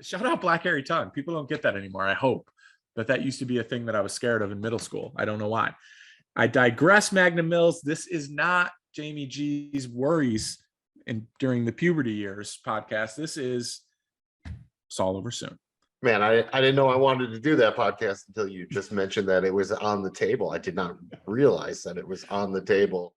Shout out Black Hairy Tongue. People don't get that anymore. I hope that used to be a thing that I was scared of in middle school. I don't know why. I digress, Magnum Mills. This is not Jamie G's worries during the puberty years podcast. This is Saul Over Soon. Man, I didn't know I wanted to do that podcast until you just mentioned that it was on the table. I did not realize that it was on the table.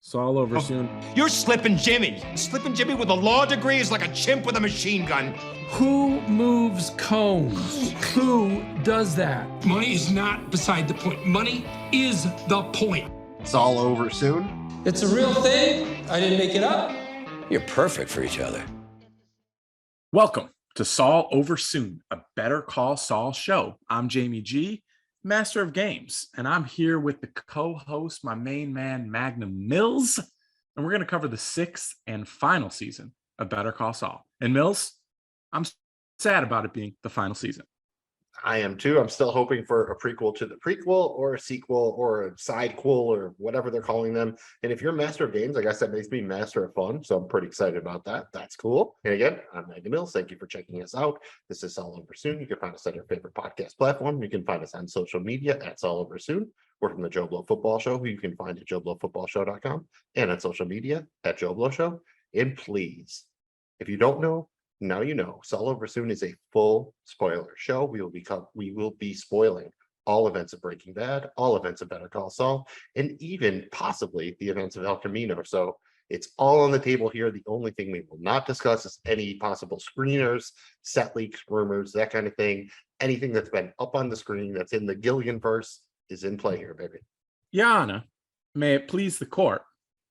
Saul Over Soon. You're slipping Jimmy. Slipping Jimmy with a law degree is like a chimp with a machine gun. Who moves cones? Who does that? Money is not beside the point. Money is the point. Saul Over Soon. It's a real thing. I didn't make it up. You're perfect for each other. Welcome to Saul Over Soon, a Better Call Saul show. I'm Jamie G, Master of Games, and I'm here with the co-host, my main man, Magnum Mills, and we're going to cover the 6th and final season of Better Call Saul. And Mills, I'm sad about it being the final season. I am too. I'm still hoping for a prequel to the prequel or a sequel or a sidequel or whatever they're calling them. And if you're Master of Games, I guess that makes me Master of Fun. So I'm pretty excited about that. That's cool. And again, I'm Megan Mills. Thank you for checking us out. This is Saul Over Soon. You can find us on your favorite podcast platform. You can find us on social media at Saul Over Soon. We're from the Joe Blow Football Show, who you can find at joeblowfootballshow.com and on social media at Joe Blow Show. And please, if you don't know, now you know. Saul Over Soon is a full spoiler show. We will be spoiling all events of Breaking Bad, all events of Better Call Saul, and even possibly the events of El Camino. So it's all on the table here. The only thing we will not discuss is any possible screeners, set leaks, rumors, that kind of thing. Anything that's been up on the screen that's in the Gilligan verse is in play here, baby. Yana, may it please the court,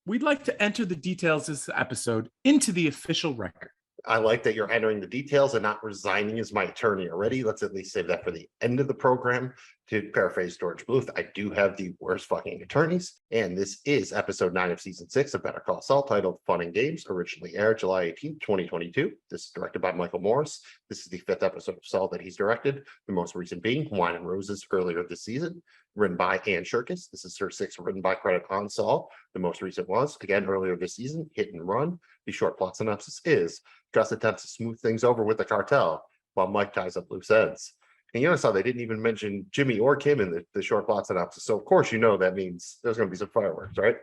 we'd like to enter the details of this episode into the official record. I like that you're entering the details and not resigning as my attorney already. Let's at least save that for the end of the program. To paraphrase George Bluth, I do have the worst fucking attorneys. And this is episode 9 of season 6 of Better Call Saul, titled Fun and Games, originally aired July 18th, 2022. This is directed by Michael Morris. This is the 5th episode of Saul that he's directed, the most recent being Wine and Roses earlier this season, written by Ann Shirkus. This is her 6th written by credit on Saul. The most recent was, again, earlier this season, Hit and Run. The short plot synopsis is Gus attempts to smooth things over with the cartel while Mike ties up loose ends. And you notice how they didn't even mention Jimmy or Kim in the short plot synopsis. So, of course, you know that means there's going to be some fireworks, right?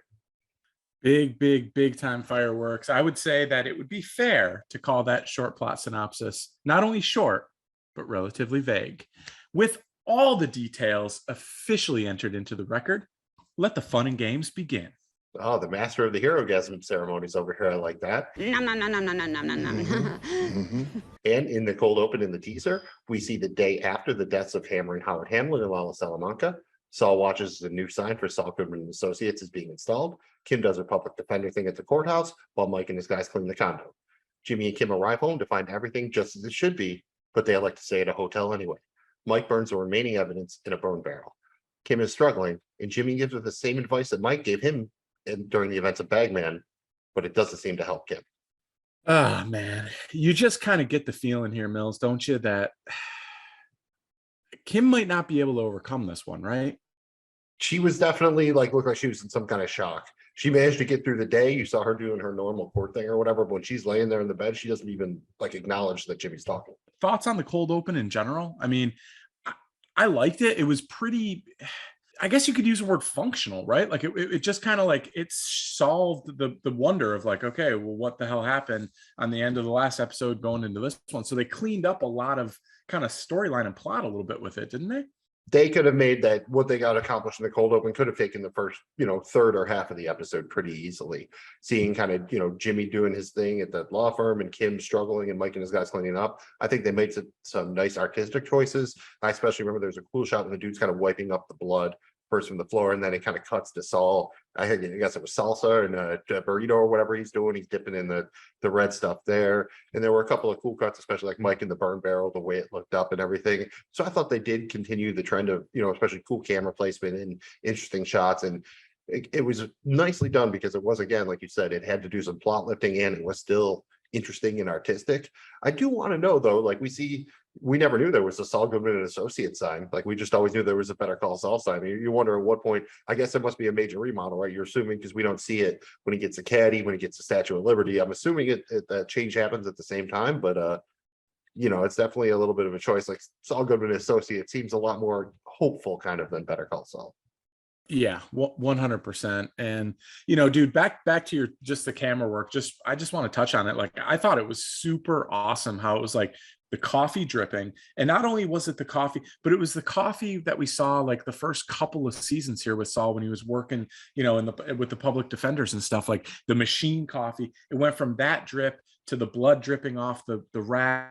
Big time fireworks. I would say that it would be fair to call that short plot synopsis not only short, but relatively vague. With all the details officially entered into the record, let the fun and games begin. Oh, the master of the hero-gasm ceremonies over here. I like that. Nom, nom, nom, nom, nom, nom, nom, nom, nom. Mm-hmm. And in the cold open in the teaser, we see the day after the deaths of Hammer and Howard Hamlin and Lala Salamanca. Saul watches the new sign for Saul Goodman and Associates is being installed. Kim does her public defender thing at the courthouse, while Mike and his guys clean the condo. Jimmy and Kim arrive home to find everything just as it should be, but they like to stay at a hotel anyway. Mike burns the remaining evidence in a burn barrel. Kim is struggling, and Jimmy gives her the same advice that Mike gave him during the events of Bagman, but it doesn't seem to help Kim. Oh, man. You just kind of get the feeling here, Mills, don't you, that Kim might not be able to overcome this one, right? She was definitely looked like she was in some kind of shock. She managed to get through the day. You saw her doing her normal court thing or whatever, but when she's laying there in the bed, she doesn't even acknowledge that Jimmy's talking. Thoughts on the cold open in general? I mean, I liked it. It was pretty... I guess you could use the word functional, right? It just kind of it solved the wonder of okay, well, what the hell happened on the end of the last episode going into this one? So they cleaned up a lot of kind of storyline and plot a little bit with it, didn't they? They could have made that what they got accomplished in the cold open could have taken the first, third or half of the episode pretty easily. Seeing kind of, Jimmy doing his thing at the law firm and Kim struggling and Mike and his guys cleaning up. I think they made some nice artistic choices. I especially remember there's a cool shot when the dude's kind of wiping up the blood first from the floor, and then it kind of cuts to Saul. I guess it was salsa and a burrito or whatever he's doing. He's dipping in the red stuff there. And there were a couple of cool cuts, especially Mike in the burn barrel, the way it looked up and everything. So I thought they did continue the trend of, especially cool camera placement and interesting shots. And it was nicely done because it was, again, like you said, it had to do some plot lifting and it was still interesting and artistic. I do want to know though, we never knew there was a Saul Goodman and Associates sign. We just always knew there was a Better Call Saul sign. You wonder at what point, I guess there must be a major remodel, right? You're assuming because we don't see it when he gets a caddy, when he gets a Statue of Liberty. I'm assuming that change happens at the same time, but it's definitely a little bit of a choice. Like Saul Goodman Associate seems a lot more hopeful kind of than Better Call Saul. Yeah, 100%. And dude, back to your just the camera work. I just want to touch on it. Like I thought it was super awesome how it was like the coffee dripping, and not only was it the coffee, but it was the coffee that we saw like the first couple of seasons here with Saul when he was working, with the public defenders and stuff, like the machine coffee. It went from that drip to the blood dripping off the rag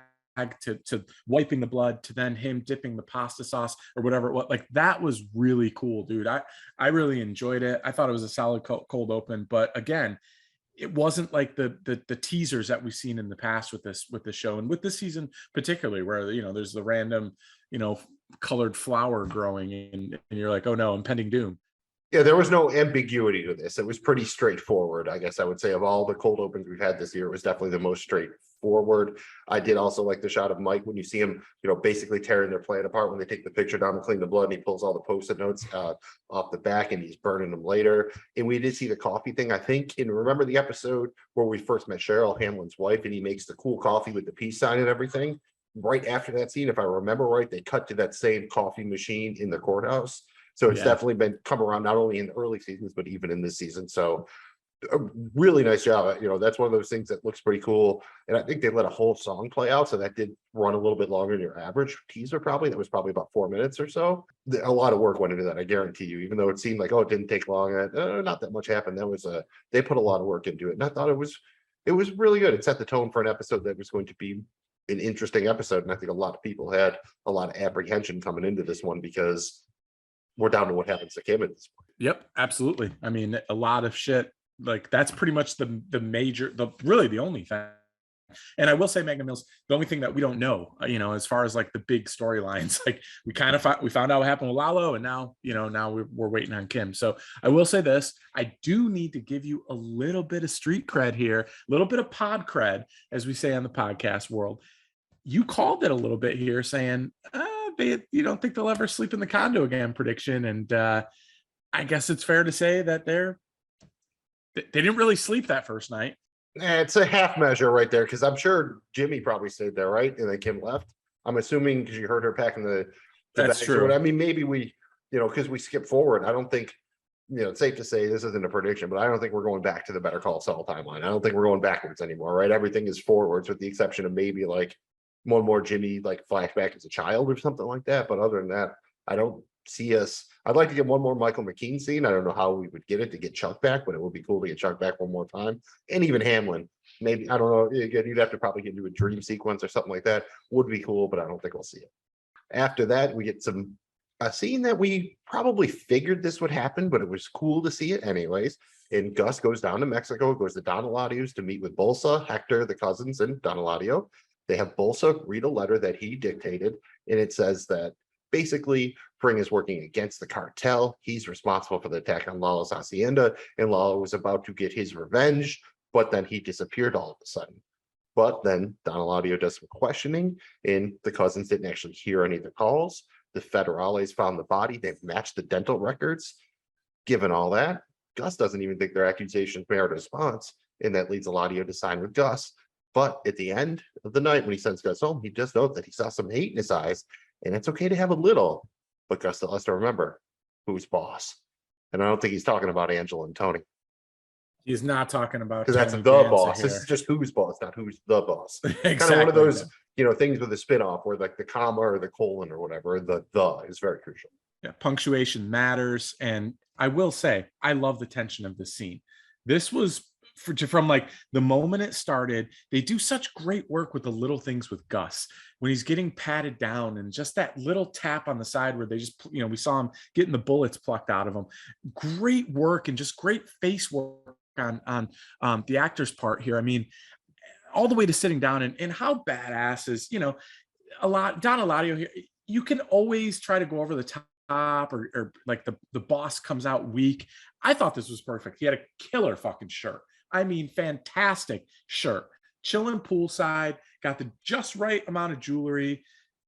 to wiping the blood to then him dipping the pasta sauce or whatever it was. Like that was really cool, dude. I really enjoyed it. I thought it was a solid cold open, but again, it wasn't like the teasers that we've seen in the past with this show and with this season particularly, where there's the random colored flower growing and you're like, oh no, impending doom. Yeah, there was no ambiguity to this. It was pretty straightforward. I guess I would say of all the cold opens we've had this year, it was definitely the most straightforward. I did also like the shot of Mike when you see him, basically tearing their plan apart when they take the picture down to clean the blood and he pulls all the Post-it notes off the back and he's burning them later. And we did see the coffee thing, I think. And remember the episode where we first met Cheryl Hamlin's wife and he makes the cool coffee with the peace sign and everything? Right after that scene, if I remember right, they cut to that same coffee machine in the courthouse. So it's definitely been come around not only in the early seasons, but even in this season. So a really nice job. That's one of those things that looks pretty cool. And I think they let a whole song play out. So that did run a little bit longer than your average teaser probably. That was probably about 4 minutes or so. A lot of work went into that, I guarantee you, even though it seemed like, it didn't take long. Not that much happened. They put a lot of work into it. And I thought it was really good. It set the tone for an episode that was going to be an interesting episode. And I think a lot of people had a lot of apprehension coming into this one because we're down to what happens to Kim at this point. Yep, absolutely. I mean, a lot of shit. Like that's pretty much really the only thing. And I will say, Magnum Mills, the only thing that we don't know, as far as like the big storylines, like we found out what happened with Lalo, and now we're waiting on Kim. So I will say this: I do need to give you a little bit of street cred here, a little bit of pod cred, as we say on the podcast world. You called it a little bit here, saying you don't think they'll ever sleep in the condo again prediction. And I guess it's fair to say that they didn't really sleep that first night. It's a half measure right there, because I'm sure Jimmy probably stayed there, right? And then Kim left. I'm assuming because you heard her packing the That's true. I mean, maybe we, because we skip forward. I don't think, it's safe to say this isn't a prediction, but I don't think we're going back to the Better Call Saul timeline. I don't think we're going backwards anymore, right? Everything is forwards with the exception of maybe like one more Jimmy like flashback as a child or something like that. But other than that, I don't see us. I'd like to get one more Michael McKean scene. I don't know how we would get it to get Chuck back, but it would be cool to get Chuck back one more time. And even Hamlin, maybe, I don't know. Again, you'd have to probably get into a dream sequence or something like that. Would be cool, but I don't think we'll see it. After that, we get a scene that we probably figured this would happen, but it was cool to see it anyways. And Gus goes down to Mexico, goes to Don Eladio's to meet with Bolsa, Hector, the cousins, and Don Eladio. They have Bolsa read a letter that he dictated, and it says that basically Fring is working against the cartel. He's responsible for the attack on Lalo's hacienda, and Lalo was about to get his revenge, but then he disappeared all of a sudden. But then Don Eladio does some questioning, and the cousins didn't actually hear any of the calls. The Federales found the body. They've matched the dental records. Given all that, Gus doesn't even think their accusations merit a response, and that leads Eladio to side with Gus. But at the end of the night, when he sends Gus home, he just notes that he saw some hate in his eyes, and it's okay to have a little, but Gus still has to remember who's boss. And I don't think he's talking about Angela and Tony. He's not talking about, because that's the boss. This is just who's boss, not who's the boss. Exactly. Kind of one of those, things with a spinoff where like the comma or the colon or whatever, the is very crucial. Yeah, punctuation matters. And I will say, I love the tension of this scene. This was from like the moment it started. They do such great work with the little things with Gus when he's getting patted down and just that little tap on the side where they just, we saw him getting the bullets plucked out of him. Great work and just great face work on the actor's part here. I mean, all the way to sitting down and how badass is, Don Eladio here. You can always try to go over the top or like the boss comes out weak. I thought this was perfect. He had a killer fucking shirt. I mean, fantastic shirt. Chilling poolside, got the just right amount of jewelry.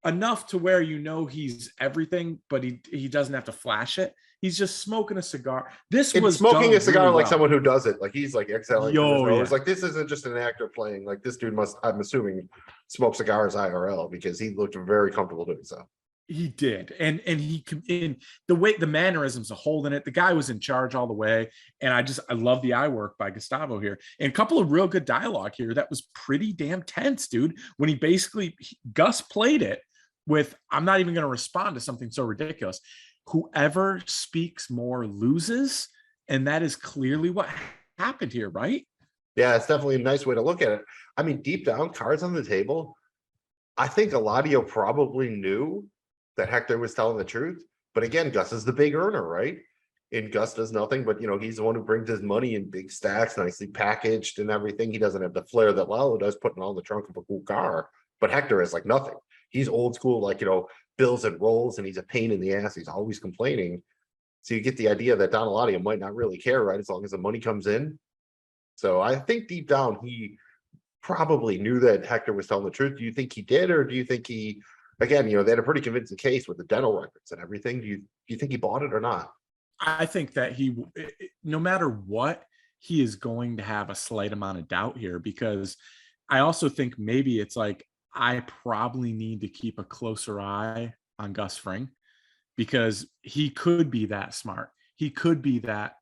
enough to where he's everything, but he doesn't have to flash it. He's just smoking a cigar. This was smoking a cigar really like well. someone who does it. Like he's like exhaling from his nose. Yeah. Like this isn't just an actor playing. Like this dude must, I'm assuming, smoke cigars IRL because he looked very comfortable doing so. He did, and he in the way the mannerisms of holding it. The guy was in charge all the way, and I love the eye work by Gustavo here, and a couple of real good dialogue here that was pretty damn tense, dude. When Gus played it with, I'm not even going to respond to something so ridiculous. Whoever speaks more loses, and that is clearly what happened here, right? Yeah, it's definitely a nice way to look at it. I mean, deep down, cards on the table. I think Eladio probably knew that Hector was telling the truth. But again, Gus is the big earner, right? And Gus does nothing but, he's the one who brings his money in big stacks, nicely packaged and everything. He doesn't have the flair that Lalo does, putting all in the trunk of a cool car. But Hector is like nothing. He's old school, like, bills and rolls, and he's a pain in the ass. He's always complaining. So you get the idea that Don Eladio might not really care, right? As long as the money comes in. So I think deep down, he probably knew that Hector was telling the truth. Do you think he did? Or do you think he... Again, they had a pretty convincing case with the dental records and everything. Do you think he bought it or not? I think that no matter what, he is going to have a slight amount of doubt here, because I also think maybe it's like, I probably need to keep a closer eye on Gus Fring, because he could be that smart. He could be that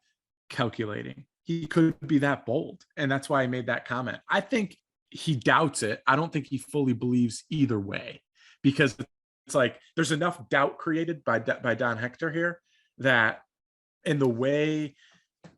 calculating. He could be that bold. And that's why I made that comment. I think he doubts it. I don't think he fully believes either way, because it's like there's enough doubt created by Don Hector here that in the way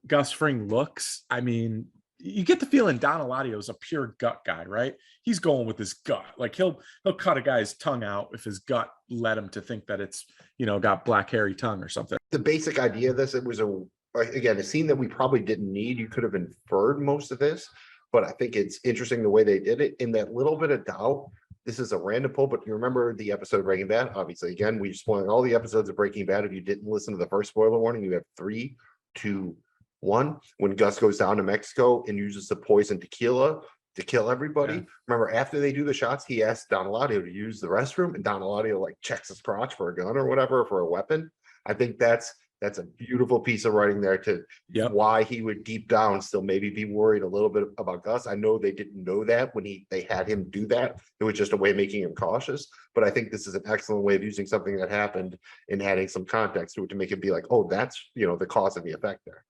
Gus Fring looks, I mean, you get the feeling Don Eladio is a pure gut guy, right? He's going with his gut. Like he'll cut a guy's tongue out if his gut led him to think that it's, got black hairy tongue or something. The basic idea of this, it was a scene that we probably didn't need. You could have inferred most of this, but I think it's interesting the way they did it. In that little bit of doubt, this is a random pull, but you remember the episode Breaking Bad? Obviously, again, we're spoiling all the episodes of Breaking Bad. If you didn't listen to the first spoiler warning, you have 3, 2, 1. When Gus goes down to Mexico and uses the poison tequila to kill everybody. Yeah. Remember, after they do the shots, he asks Don Eladio to use the restroom, and Don Eladio like checks his crotch for a gun or whatever, for a weapon. I think that's a beautiful piece of writing there to why he would deep down still maybe be worried a little bit about Gus. I know they didn't know that when they had him do that. It was just a way of making him cautious. But I think this is an excellent way of using something that happened and adding some context to it to make it be like, oh, that's the cause and the effect there.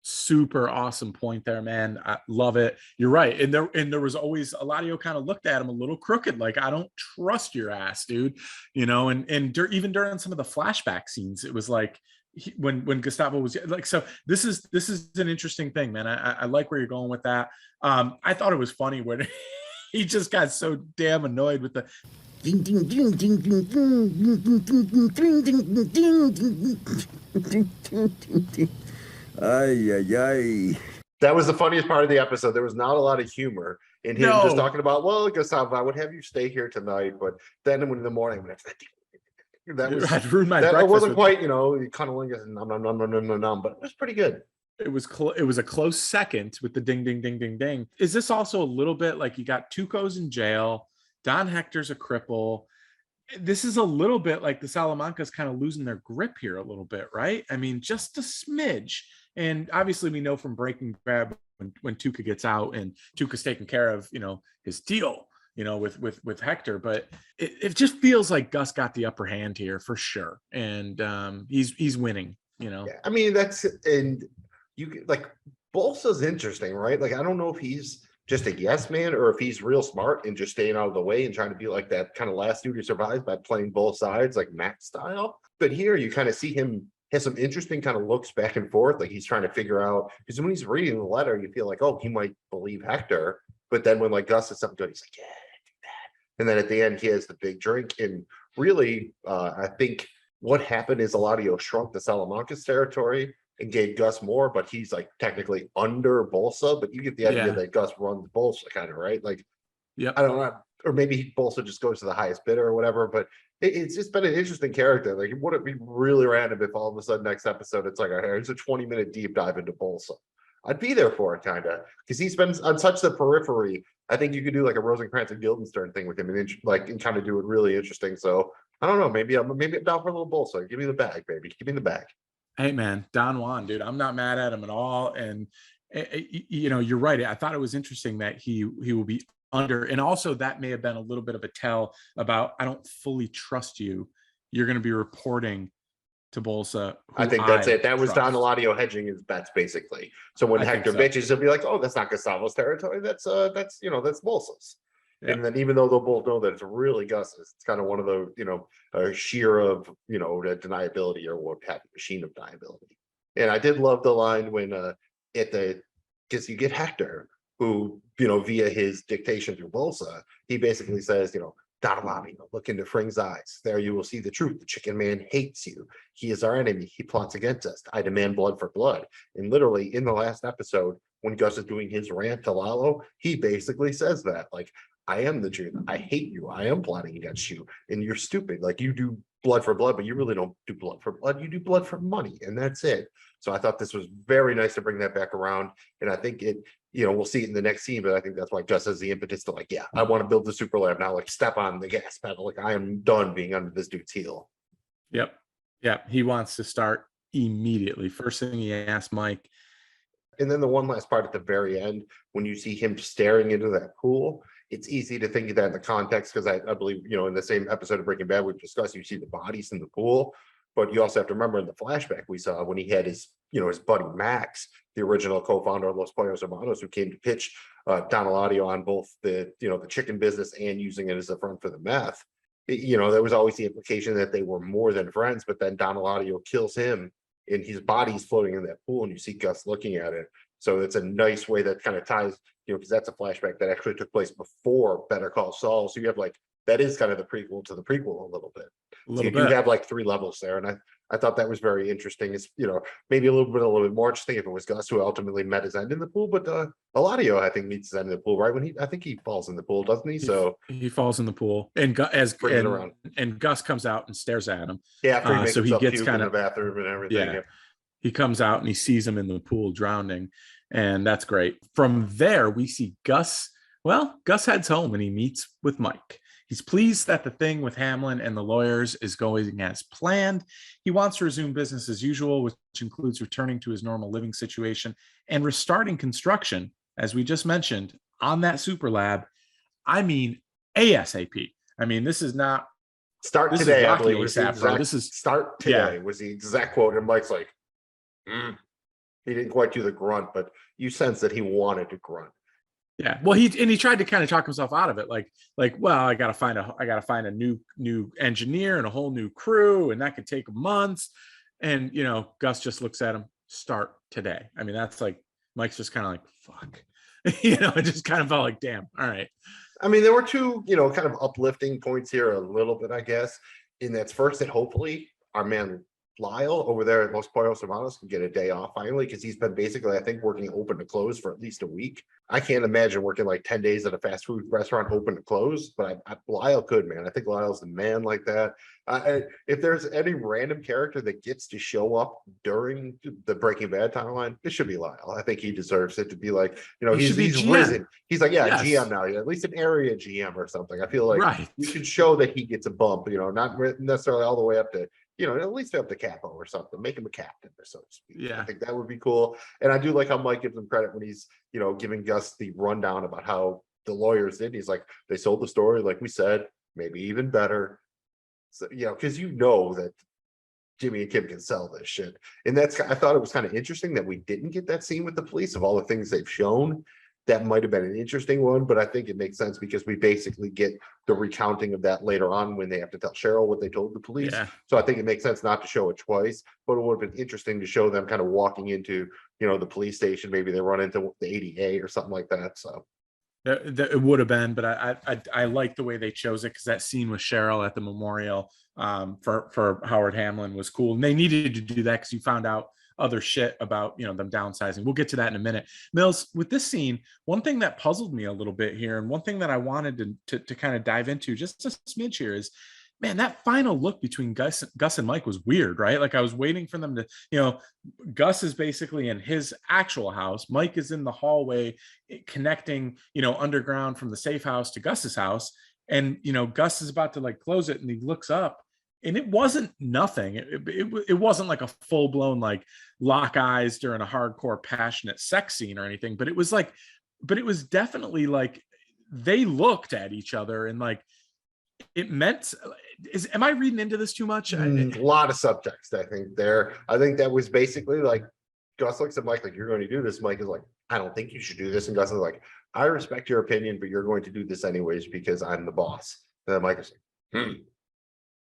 Super awesome point there, man. I love it. You're right. And there was always, Eladio kind of looked at him a little crooked, like, I don't trust your ass, dude. Even during some of the flashback scenes, it was like, when Gustavo was like, so this is an interesting thing, man. I like where you're going with that. I thought it was funny when he just got so damn annoyed with the ding ding ding ding ding ding ding ding. Ay. That was the funniest part of the episode. There was not a lot of humor in him just talking about, well, Gustavo, I would have you stay here tonight, but then in the morning when I'd ruined my breakfast. It wasn't quite, cuddling and nom, but it was pretty good. It was a close second with the ding, ding, ding, ding, ding. Is this also a little bit like you got Tuco's in jail, Don Hector's a cripple? This is a little bit like the Salamancas kind of losing their grip here a little bit, right? I mean, just a smidge. And obviously we know from Breaking Bad when Tuca gets out and Tuca's taking care of, his deal, with Hector, but it just feels like Gus got the upper hand here for sure. And he's winning, Yeah, I mean, and you like Bolsa's interesting, right? Like, I don't know if he's just a yes man or if he's real smart and just staying out of the way and trying to be like that kind of last dude who survives by playing both sides, like Matt style. But here you kind of see him has some interesting kind of looks back and forth. Like he's trying to figure out, because when he's reading the letter, you feel like, oh, he might believe Hector. But then when like Gus says something good, he's like, yeah, do that. And then at the end, he has the big drink. And really, I think what happened is Eladio shrunk the Salamancas territory and gave Gus more, but he's like technically under Bolsa. But you get the idea that Gus runs Bolsa kind of, right? Like, I don't know. Or maybe Bolsa just goes to the highest bidder or whatever. But it's just been an interesting character. Like, would it be really random if all of a sudden next episode it's like, here's a 20-minute deep dive into Bolsa? I'd be there for it, kind of, because he's been on such the periphery I think you could do like a Rosencrantz and Guildenstern thing with him, and kind of do it really interesting. So I don't know, maybe I'm down for a little Bolsa. Give me the bag, baby. Give me the bag. Hey man, Don Juan, dude, I'm not mad at him at all. And you know, you're right. I thought it was interesting that he will be under, and also that may have been a little bit of a tell about, I don't fully trust you. You're going to be reporting to Bolsa. I think that's it. That was Don Eladio hedging his bets, basically. So when Hector bitches, he'll be like, "Oh, that's not Gustavo's territory. That's Bolsa's." Yeah. And then even though they'll both know that it's really Gus's, it's kind of one of the sheer of the deniability, or what have machine of deniability. And I did love the line when because you get Hector, who via his dictation through Bolsa, he basically says, Don Eladio, look into Fring's eyes. There you will see the truth. The chicken man hates you. He is our enemy. He plots against us. I demand blood for blood. And literally in the last episode, when Gus is doing his rant to Lalo, he basically says that, like, I am the truth. I hate you. I am plotting against you. And you're stupid. Like, you do blood for blood, but you really don't do blood for blood. You do blood for money. And that's it. So I thought this was very nice to bring that back around. And I think it, we'll see it in the next scene, but I think that's why Gus has the impetus to, like, yeah, I want to build the super lab now, like, step on the gas pedal. Like, I am done being under this dude's heel. Yep. He wants to start immediately. First thing he asked Mike. And then the one last part at the very end, when you see him staring into that pool, it's easy to think of that in the context, because I believe, in the same episode of Breaking Bad we've discussed, you see the bodies in the pool, but you also have to remember in the flashback we saw when he had his, his buddy Max, the original co-founder of Los Pollos Hermanos, who came to pitch Don Eladio on both the, the chicken business and using it as a front for the meth. There was always the implication that they were more than friends, but then Don Eladio kills him and his body's floating in that pool, and you see Gus looking at it. So it's a nice way that kind of ties, because that's a flashback that actually took place before Better Call Saul. So you have that is kind of the prequel to the prequel a little bit. So you do have 3 levels there. And I thought that was very interesting. It's, maybe a little bit more interesting if it was Gus who ultimately met his end in the pool, but Eladio, I think, meets his end in the pool, right? I think he falls in the pool, doesn't he? So he falls in the pool, and Gus comes out and stares at him. Yeah. So he gets kind of in the bathroom and everything. Yeah. He comes out and he sees him in the pool drowning, and that's great. From there, we see Gus. Well, Gus heads home and he meets with Mike. He's pleased that the thing with Hamlin and the lawyers is going as planned. He wants to resume business as usual, which includes returning to his normal living situation and restarting construction, as we just mentioned, on that super lab. I mean, ASAP. I mean, this is not start today. I believe this is start today was the exact quote. And Mike's like, he didn't quite do the grunt, but you sense that he wanted to grunt. Yeah, well, he tried to kind of talk himself out of it, like, well, I gotta find a new engineer and a whole new crew, and that could take months. And Gus just looks at him, start today. I mean, that's like, Mike's just kind of like, fuck, it just kind of felt like, damn, all right. I mean, there were two, kind of uplifting points here a little bit, I guess. And that's first that hopefully our man Lyle over there at Los Pollos Hermanos can get a day off finally, because he's been basically, I think, working open to close for at least a week. I can't imagine working 10 days at a fast food restaurant open to close, but Lyle could, man. I think Lyle's the man like that. If there's any random character that gets to show up during the Breaking Bad timeline, it should be Lyle. I think he deserves it to be like, he's risen. He's like, yes. GM now, at least an area GM or something. I feel like we should show that he gets a bump, not necessarily all the way up to, at least up to capo or something, make him a captain or so to speak. Yeah. I think that would be cool. And I do like how Mike gives him credit when he's, giving Gus the rundown about how the lawyers did. He's like, they sold the story, like we said, maybe even better. So, because that Jimmy and Kim can sell this shit. And I thought it was kind of interesting that we didn't get that scene with the police of all the things they've shown. That might have been an interesting one, but I think it makes sense because we basically get the recounting of that later on when they have to tell Cheryl what they told the police. Yeah. So I think it makes sense not to show it twice, but it would have been interesting to show them kind of walking into, the police station. Maybe they run into the ADA or something like that. So it would have been, but I like the way they chose it, because that scene with Cheryl at the memorial for Howard Hamlin was cool. And they needed to do that because you found out other shit about them downsizing. We'll get to that in a minute. Mills, with this scene, one thing that puzzled me a little bit here, and one thing that I wanted to kind of dive into just a smidge here, is man, that final look between Gus and Mike was weird, right? Like I was waiting for them to, Gus is basically in his actual house. Mike is in the hallway connecting, underground from the safe house to Gus's house. And, Gus is about to like close it and he looks up and it wasn't nothing. It wasn't like a full blown, like lock eyes during a hardcore passionate sex scene or anything, but it was definitely like they looked at each other and like, it meant am I reading into this too much? A lot of subtext, I think there. I think that was basically like Gus looks at Mike like, you're going to do this. Mike is like, I don't think you should do this. And Gus is like, I respect your opinion, but you're going to do this anyways because I'm the boss. And then Mike is like,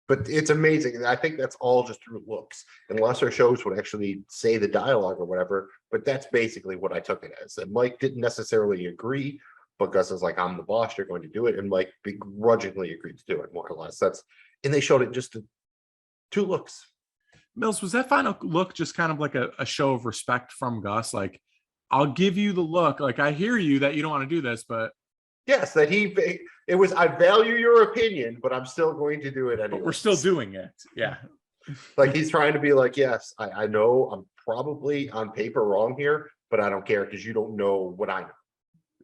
But it's amazing. I think that's all just through looks, unless our shows would actually say the dialogue or whatever. But that's basically what I took it as. And Mike didn't necessarily agree, but Gus is like, I'm the boss, you're going to do it. And Mike begrudgingly agreed to do it, more or less. And they showed it just two looks. Mills, was that final look just kind of like a show of respect from Gus? Like, I'll give you the look. Like, I hear you that you don't want to do this, but yes, that it was, I value your opinion, but I'm still going to do it anyway. But we're still doing it. Yeah. Like he's trying to be like, yes, I know I'm probably on paper wrong here, but I don't care because you don't know what I know.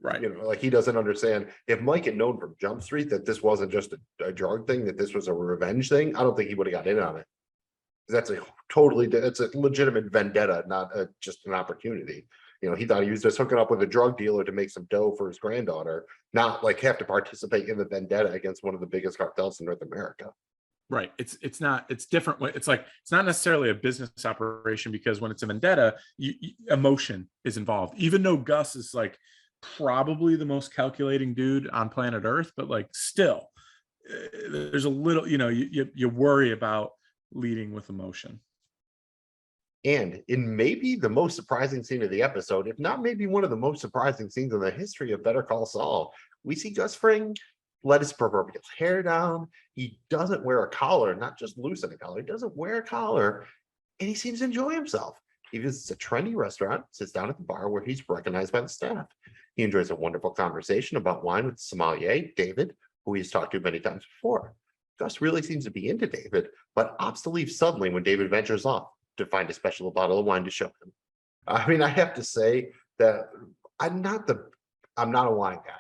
Right. Like he doesn't understand. If Mike had known from Jump Street that this wasn't just a drug thing, that this was a revenge thing, I don't think he would have got in on it. That's it's a legitimate vendetta, not just an opportunity. He thought he was just hooking up with a drug dealer to make some dough for his granddaughter, not like have to participate in the vendetta against one of the biggest cartels in North America. Right. It's different. It's like, it's not necessarily a business operation, because when it's a vendetta, emotion is involved, even though Gus is like probably the most calculating dude on planet Earth, but like still there's a little, you worry about leading with emotion. And in maybe the most surprising scene of the episode, if not maybe one of the most surprising scenes in the history of Better Call Saul, we see Gus Fring let his proverbial hair down. He doesn't wear a collar, not just loosen a collar. He doesn't wear a collar, and he seems to enjoy himself. He visits a trendy restaurant, sits down at the bar where he's recognized by the staff. He enjoys a wonderful conversation about wine with the sommelier, David, who he's talked to many times before. Gus really seems to be into David, but opts to leave suddenly when David ventures off to find a special bottle of wine to show him. I mean, I have to say that I'm not a wine guy.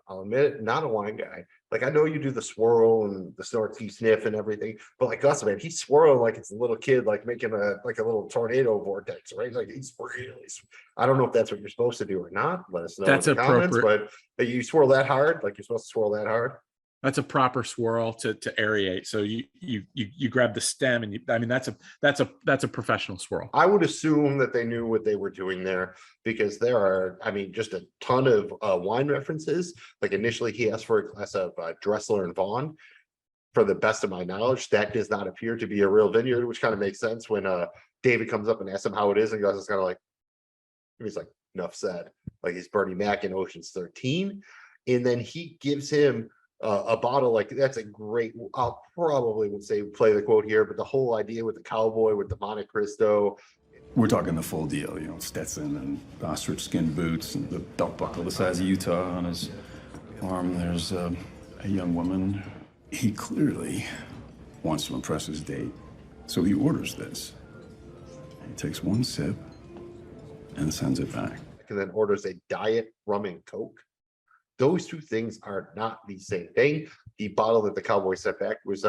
I'll admit it, not a wine guy. Like, I know you do the swirl and the snort, sniff and everything, but like Gus, man, he's swirling like it's a little kid, like making a little tornado vortex, right? Like he's really, I don't know if that's what you're supposed to do or not. Let us know That's in the comments, but you swirl that hard, like you're supposed to swirl that hard. That's a proper swirl to aerate. So you grab the stem and that's a professional swirl. I would assume that they knew what they were doing there, because there are, just a ton of wine references. Like initially he asked for a glass of Dressler and Vaughn. For the best of my knowledge, that does not appear to be a real vineyard, which kind of makes sense when David comes up and asks him how it is, and Gus is kind of like, he's like, enough said. Like he's Bernie Mac in Ocean's 13. And then he gives him a bottle, like that's a great, I'll probably would say play the quote here, but the whole idea with the cowboy with the Monte Cristo. We're talking the full deal, Stetson and ostrich skin boots and the belt buckle the size of Utah on his arm. There's a young woman. He clearly wants to impress his date, so he orders this. He takes one sip and sends it back. And then orders a diet rum and Coke. Those two things are not the same thing. The bottle that the cowboy sent back was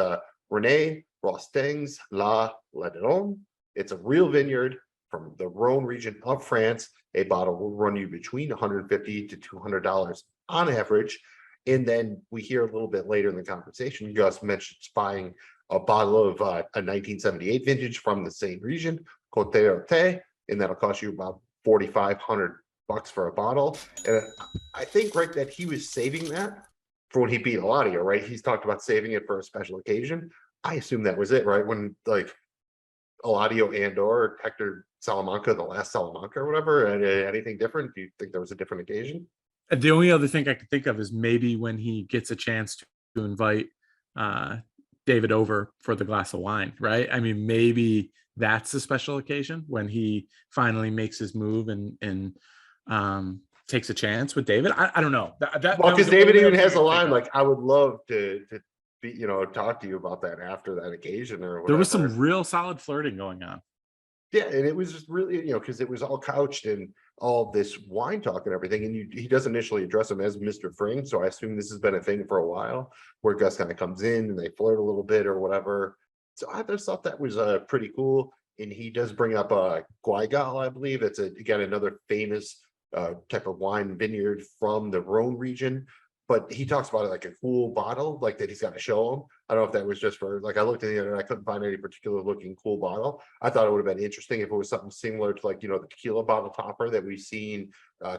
René Rosteng's La Ladron. It's a real vineyard from the Rhone region of France. A bottle will run you between $150 to $200 on average. And then we hear a little bit later in the conversation, Gus mentions buying a bottle of a 1978 vintage from the same region, Côte d'Arte, and that'll cost you about $4,500 for a bottle. And I think, right, that he was saving that for when he beat Eladio, right? He's talked about saving it for a special occasion. I assume that was it, right? When like Eladio and or Hector Salamanca, the last Salamanca or whatever, and anything different? Do you think there was a different occasion? The only other thing I could think of is maybe when he gets a chance to invite David over for the glass of wine, right? Maybe that's a special occasion when he finally makes his move and takes a chance with David. I don't know. Well, because David even has a line like, I would love to talk to you about that after that occasion or whatever. There was some real solid flirting going on. Yeah, and it was just really, because it was all couched in all this wine talk and everything. And he does initially address him as Mr. Fring. So I assume this has been a thing for a while where Gus kind of comes in and they flirt a little bit or whatever. So I just thought that was pretty cool. And he does bring up Guaygal, I believe. It's again another famous type of wine vineyard from the Rhone region. But he talks about it like a cool bottle, like that he's got to show him. I don't know if that was just for, like, I looked at the internet, I couldn't find any particular looking cool bottle. I thought it would have been interesting if it was something similar to, like, the tequila bottle topper that we've seen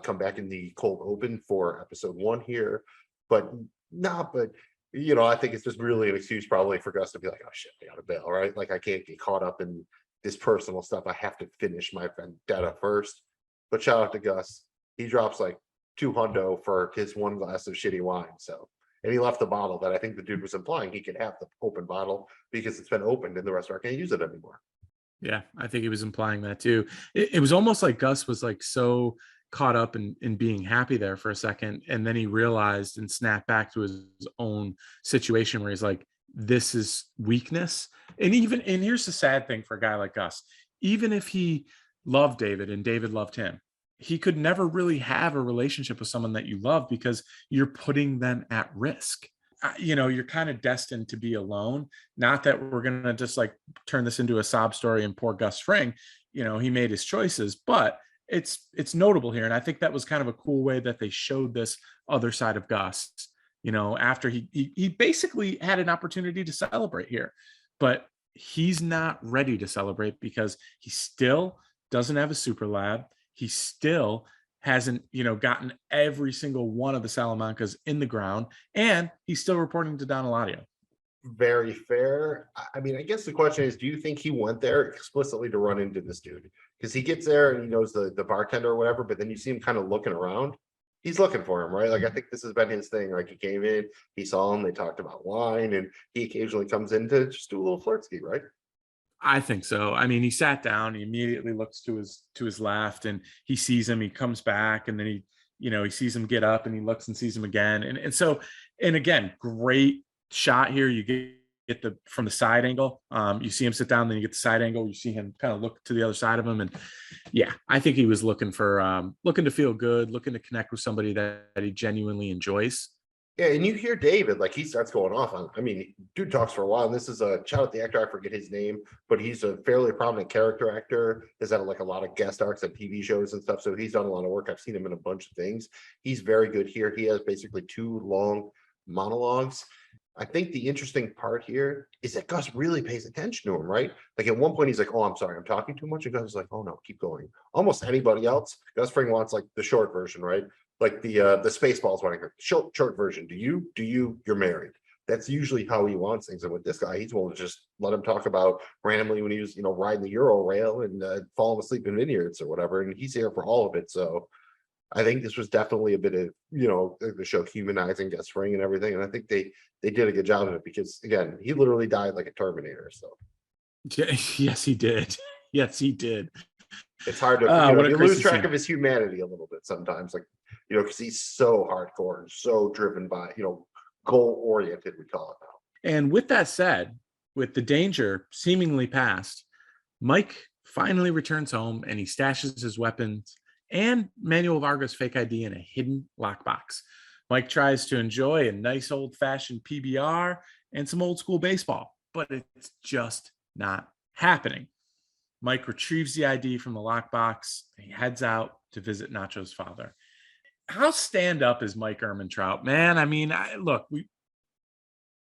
come back in the cold open for episode 1 here. But I think it's just really an excuse probably for Gus to be like, oh shit, I got to bail, right? Like, I can't get caught up in this personal stuff. I have to finish my vendetta first. But shout out to Gus. He drops like $200 for his 1 glass of shitty wine. So, and he left the bottle that I think the dude was implying he could have the open bottle because it's been opened and the restaurant can't use it anymore. Yeah, I think he was implying that too. It was almost like Gus was like so caught up in being happy there for a second, and then he realized and snapped back to his own situation where he's like, this is weakness. And here's the sad thing for a guy like Gus, even if he loved David and David loved him, he could never really have a relationship with someone that you love because you're putting them at risk. You're kind of destined to be alone. Not that we're going to just like turn this into a sob story and poor Gus Fring, he made his choices, but it's notable here. And I think that was kind of a cool way that they showed this other side of Gus, after he basically had an opportunity to celebrate here, but he's not ready to celebrate because he still doesn't have a super lab. He still hasn't, gotten every single one of the Salamancas in the ground, and he's still reporting to Don Eladio. Very fair. I mean, I guess the question is, do you think he went there explicitly to run into this dude? Because he gets there and he knows the bartender or whatever, but then you see him kind of looking around. He's looking for him, right? Like, I think this has been his thing. Like, he came in, he saw him, they talked about wine, and he occasionally comes in to just do a little flirt ski, right? I think so. I mean, he sat down, he immediately looks to his left and he sees him, he comes back, and then he sees him get up and he looks and sees him again. And again, great shot here. You get from the side angle. You see him sit down, then you get the side angle, you see him kind of look to the other side of him. And yeah, I think he was looking to feel good, looking to connect with somebody that he genuinely enjoys. Yeah, and you hear David, like, he starts going off on, dude talks for a while, and this is a shout out the actor, I forget his name, but he's a fairly prominent character actor. Has had like a lot of guest arcs at TV shows and stuff, so he's done a lot of work. I've seen him in a bunch of things. He's very good here. He has basically 2 long monologues. I think the interesting part here is that Gus really pays attention to him, right? Like, at one point he's like, oh, I'm sorry, I'm talking too much. And Gus is like, oh no, keep going. Almost anybody else, Gus Fring wants like the short version, right? Like the Spaceballs one, short version. You're married. That's usually how he wants things. And with this guy, he's willing to just let him talk about randomly when he was, riding the Euro rail and falling asleep in vineyards or whatever. And he's here for all of it. So I think this was definitely a bit of, the show humanizing Gus Fring and everything. And I think they did a good job of it because, again, he literally died like a Terminator. So yes, he did. Yes, he did. It's hard to you lose track of his humanity a little bit sometimes, like, because he's so hardcore and so driven by, goal oriented, we call it now. And with that said, with the danger seemingly past, Mike finally returns home and he stashes his weapons and Manuel Vargas' fake ID in a hidden lockbox. Mike tries to enjoy a nice old-fashioned PBR and some old school baseball, but it's just not happening. Mike retrieves the ID from the lockbox and he heads out to visit Nacho's father. How stand up is Mike Ehrmantraut, man? I mean, look,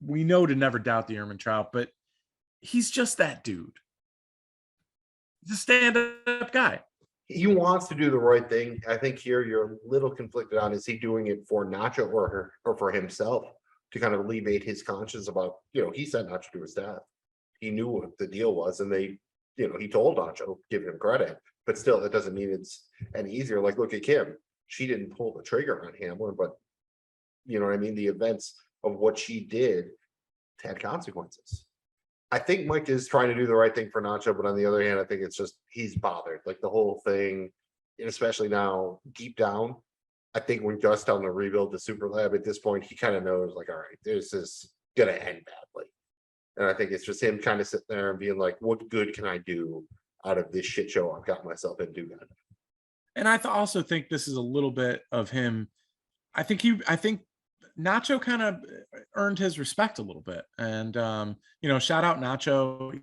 we know to never doubt the Ehrmantraut, but he's just that dude. He's a stand-up guy. He wants to do the right thing. I think here you're a little conflicted on, is he doing it for Nacho or for himself to kind of alleviate his conscience about, he sent Nacho to his death. He knew what the deal was, and he told Nacho, give him credit, but still, that doesn't mean it's any easier. Like, look at Kim. She didn't pull the trigger on Hamlin, but the events of what she did had consequences. I think Mike is trying to do the right thing for Nacho, but on the other hand, I think it's just he's bothered. Like, the whole thing, and especially now, deep down, I think when Gus telling him to rebuild the super lab at this point, he kind of knows, like, all right, this is gonna end badly. And I think it's just him kind of sitting there and being like, what good can I do out of this shit show I've got myself into? And I also think this is a little bit of him. I think Nacho kind of earned his respect a little bit. And shout out Nacho.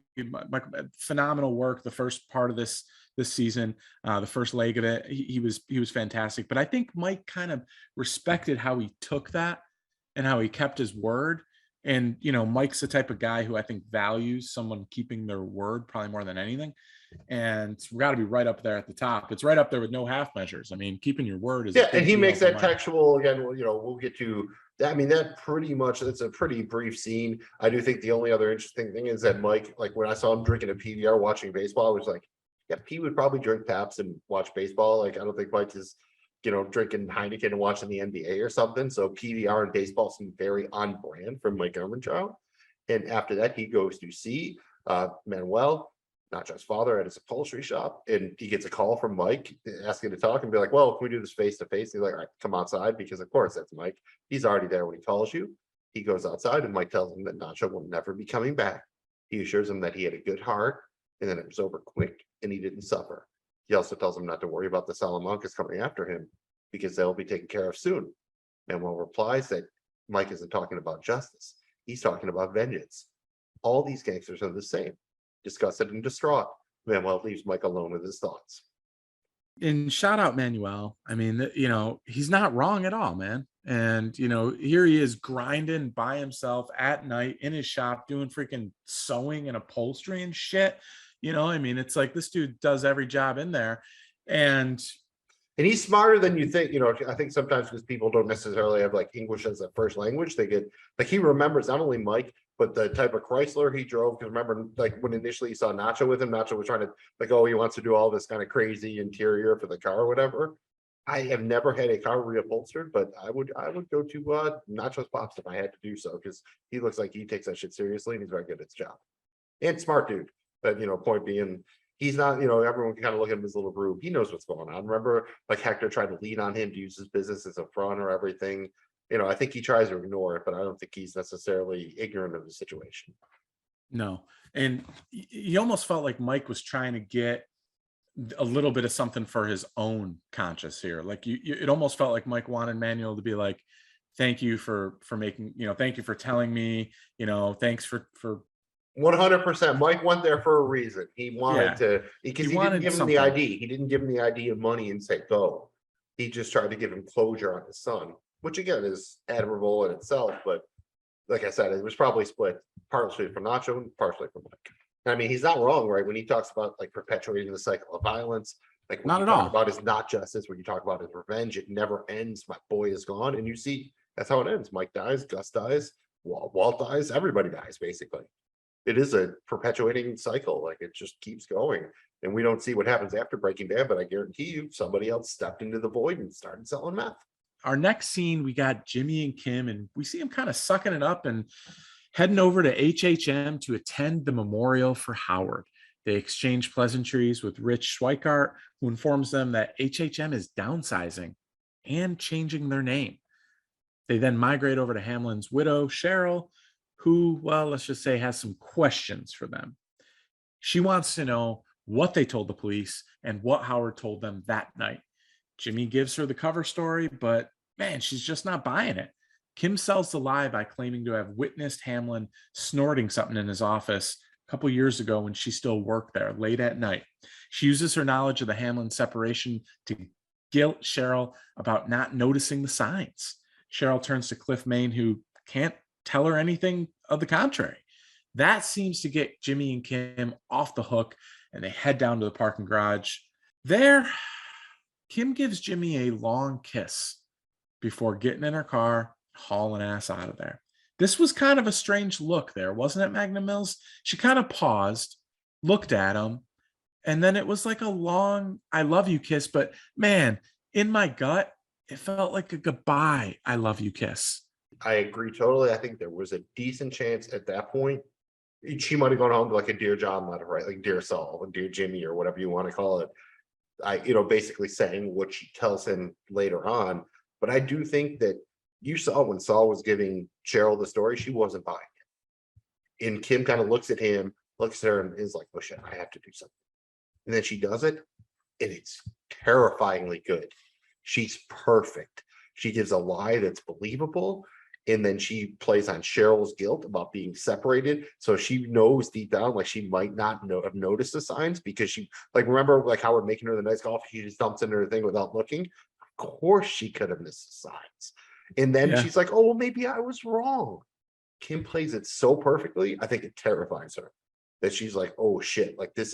Phenomenal work the first part of this season, the first leg of it. He was fantastic. But I think Mike kind of respected how he took that and how he kept his word. And Mike's the type of guy who I think values someone keeping their word probably more than anything. And we got to be right up there at the top. It's right up there with no half measures. I mean, keeping your word is and he makes that textual again. We'll get to. I mean, that pretty much, it's a pretty brief scene. I do think the only other interesting thing is that Mike, like when I saw him drinking a PBR watching baseball, I was like, yeah, he would probably drink Pabst and watch baseball. Like, I don't think Mike is, drinking Heineken and watching the NBA or something. So PBR and baseball seem very on brand from Mike Ehrmantraut. And after that, he goes to see Manuel, Nacho's father, at his upholstery shop, and he gets a call from Mike asking to talk and be like, well, can we do this face to face? He's like, all right, come outside, because of course that's Mike. He's already there when he calls you. He goes outside and Mike tells him that Nacho will never be coming back. He assures him that he had a good heart and then it was over quick and he didn't suffer. He also tells him not to worry about the Salamancas coming after him because they'll be taken care of soon. Manuel replies that Mike isn't talking about justice. He's talking about vengeance. All these gangsters are the same. Disgusted and distraught, Manuel leaves Mike alone with his thoughts. And shout out Manuel. I mean, he's not wrong at all, man. And, here he is grinding by himself at night in his shop doing freaking sewing and upholstery and shit. I mean, it's like this dude does every job in there. And he's smarter than you think. I think sometimes because people don't necessarily have like English as a first language, they get like, he remembers not only Mike, but the type of Chrysler he drove. Because remember, like when initially you saw Nacho with him, Nacho was trying to like, oh, he wants to do all this kind of crazy interior for the car or whatever. I have never had a car reupholstered, but I would go to Nacho's pops if I had to do so, because he looks like he takes that shit seriously and he's very good at his job. And smart dude. But point being, he's not, everyone can kind of look at him as a little rube. He knows what's going on. Remember, like Hector tried to lean on him to use his business as a front or everything. I think he tries to ignore it, but I don't think he's necessarily ignorant of the situation. No. And you almost felt like Mike was trying to get a little bit of something for his own conscience here. Like it almost felt like Mike wanted Manuel to be like, thank you for making, thank you for telling me, thanks for 100%. Mike went there for a reason. He wanted to, because he didn't give him the ID. He didn't give him the ID of money and say, go. He just tried to give him closure on his son, which again is admirable in itself. But like I said, it was probably split partially for Nacho and partially for Mike. I mean, he's not wrong, right? When he talks about like perpetuating the cycle of violence, like what you talk about is not justice. When you talk about his revenge, it never ends. My boy is gone. And you see, that's how it ends. Mike dies, Gus dies, Walt dies, everybody dies, basically. It is a perpetuating cycle. Like it just keeps going. And we don't see what happens after Breaking Bad, but I guarantee you somebody else stepped into the void and started selling meth. Our next scene, we got Jimmy and Kim, and we see him kind of sucking it up and heading over to HHM to attend the memorial for Howard. They exchange pleasantries with Rich Schweikart, who informs them that HHM is downsizing and changing their name. They then migrate over to Hamlin's widow, Cheryl, who, well, let's just say has some questions for them. She wants to know what they told the police and what Howard told them that night. Jimmy gives her the cover story, but man, she's just not buying it. Kim sells the lie by claiming to have witnessed Hamlin snorting something in his office a couple years ago when she still worked there late at night. She uses her knowledge of the Hamlin separation to guilt Cheryl about not noticing the signs. Cheryl turns to Cliff Main, who can't tell her anything of the contrary. That seems to get Jimmy and Kim off the hook, and they head down to the parking garage. There, Kim gives Jimmy a long kiss before getting in her car, hauling ass out of there. This was kind of a strange look there, wasn't it, Magnum Mills? She kind of paused, looked at him, and then it was like a long I love you kiss, but man, in my gut, it felt like a goodbye I love you kiss. I agree totally. I think there was a decent chance at that point she might have gone home to like a Dear John letter, right? Like Dear Saul or Dear Jimmy or whatever you want to call it. Basically saying what she tells him later on. But I do think that You saw when Saul was giving Cheryl the story, she wasn't buying it. And Kim kind of looks at him, looks at her, and is like, oh shit, I have to do something. And then she does it, and it's terrifyingly good. She's perfect. She gives a lie that's believable, and then she plays on Cheryl's guilt about being separated. So she knows deep down, like she might not have noticed the signs, because she, like, remember like Howard making her the nice golf, she just dumps into her thing without looking. Of course she could have missed the signs. And then she's like, oh, well, maybe I was wrong. Kim plays it so perfectly. I think it terrifies her that she's like, oh shit, like is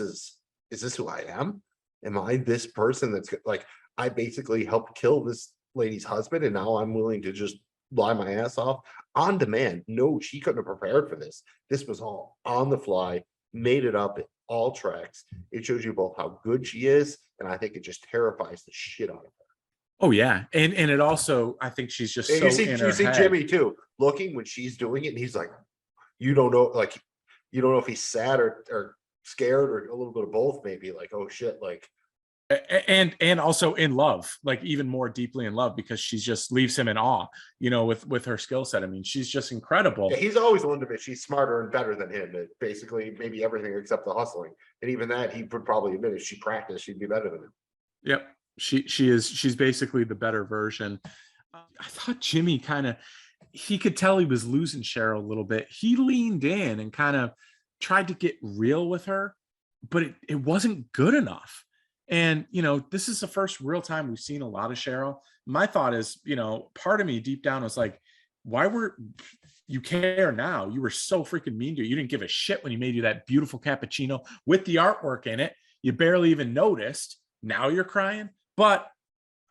this who I am? Am I this person that's like, I basically helped kill this lady's husband, and now I'm willing to just lie my ass off on demand? No, she couldn't have prepared for this. This was all on the fly, made it up, it all tracks. It shows you both how good she is, and I think it just terrifies the shit out of her. Oh yeah, and it also, I think she's just And so in her you see head. Jimmy too, looking when she's doing it, and he's like, you don't know, like, you don't know if he's sad or scared or a little bit of both, maybe, like, oh shit, like. And also in love, like even more deeply in love, because she just leaves him in awe, you know, with her skill set. I mean, she's just incredible. Yeah, he's always wanted to be, she's smarter and better than him at basically maybe everything except the hustling. And even that, he would probably admit, if she practiced, she'd be better than him. Yep. She's basically the better version. I thought Jimmy he could tell he was losing Cheryl a little bit. He leaned in and kind of tried to get real with her, but it wasn't good enough. And, you know, this is the first real time we've seen a lot of Cheryl. My thought is, you know, part of me deep down was like, why were you care now? You were so freaking mean to her. You didn't give a shit when he made you that beautiful cappuccino with the artwork in it. You barely even noticed. Now you're crying. But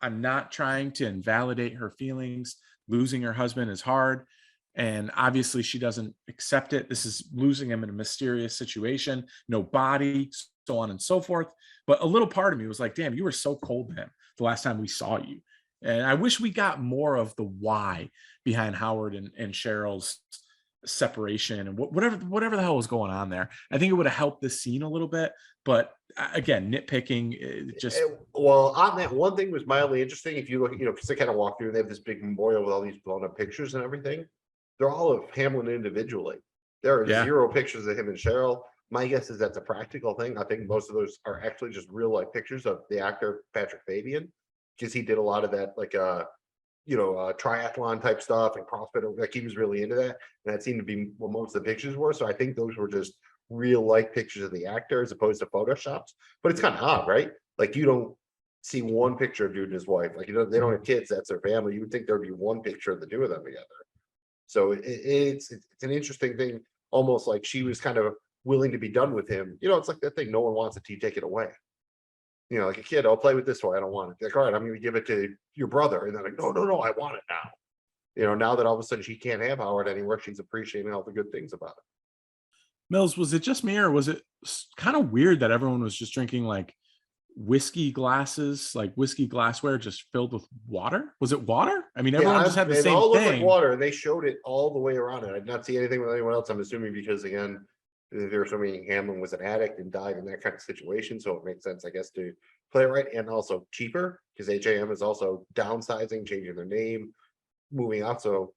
I'm not trying to invalidate her feelings. Losing her husband is hard. And obviously she doesn't accept it. This is losing him in a mysterious situation, no body, so on and so forth. But a little part of me was like, damn, you were so cold to him the last time we saw you. And I wish we got more of the why behind Howard and Cheryl's separation and whatever the hell was going on there. I think it would have helped this scene a little bit. But again, nitpicking, just. Well, on that, one thing was mildly interesting. If you look, you know, because they kind of walk through, they have this big memorial with all these blown up pictures and everything. They're all of Hamlin individually. There are zero pictures of him and Cheryl. My guess is that's a practical thing. I think most of those are actually just real life pictures of the actor Patrick Fabian, because he did a lot of that, like triathlon type stuff and CrossFit. Like, he was really into that, and that seemed to be what most of the pictures were. So I think those were just real life pictures of the actor as opposed to photoshops. But it's kind of odd, right? Like, you don't see one picture of dude and his wife. Like, you know, they don't have kids. That's their family. You would think there'd be one picture of the two of them together. So it's an interesting thing. Almost like she was kind of willing to be done with him. You know, it's like that thing, no one wants it till you take it away. You know, like a kid, I'll play with this toy, I don't want it. Like, all right, I'm going to give it to your brother. And they're like, no, I want it now. You know, now that all of a sudden she can't have Howard anymore, she's appreciating all the good things about it. Mills, was it just me, or was it kind of weird that everyone was just drinking like whiskey glasses, like whiskey glassware just filled with water? Was it water? I mean, everyone just had the same all thing. Looked like water, and they showed it all the way around it. I did not see anything with anyone else. I'm assuming because, again, there was assuming Hamlin was an addict and died in that kind of situation, so it makes sense, I guess, to play it right. And also cheaper, because HAM is also downsizing, changing their name, moving out. So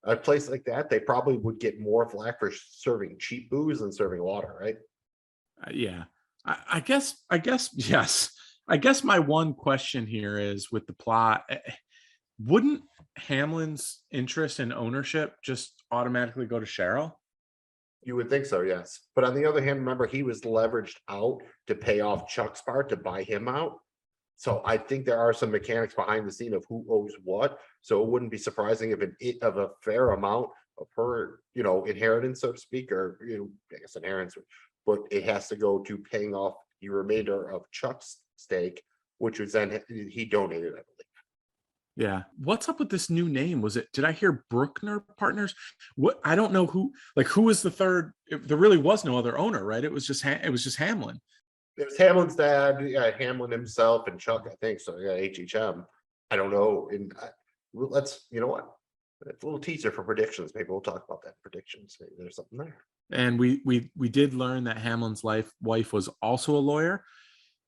a place like that, they probably would get more flack for serving cheap booze than serving water, right? Yeah, I guess yes. I guess my one question here is, with the plot, wouldn't Hamlin's interest in ownership just automatically go to Cheryl? You would think so, yes. But on the other hand, remember, he was leveraged out to pay off Chuck's part to buy him out. So I think there are some mechanics behind the scene of who owes what. So it wouldn't be surprising if of a fair amount of her, you know, inheritance, so to speak, or, you know, I guess inheritance, but it has to go to paying off the remainder of Chuck's stake, which was then he donated, I believe. Yeah. What's up with this new name? Did I hear Bruckner Partners? What, I don't know who was the third. There really was no other owner, right? It was just Hamlin. It was Hamlin's dad, Hamlin himself, and Chuck, I think. So yeah, HHM. I don't know. And let's, you know what? It's a little teaser for predictions. Maybe we'll talk about that in predictions. Maybe there's something there. And we did learn that Hamlin's wife was also a lawyer.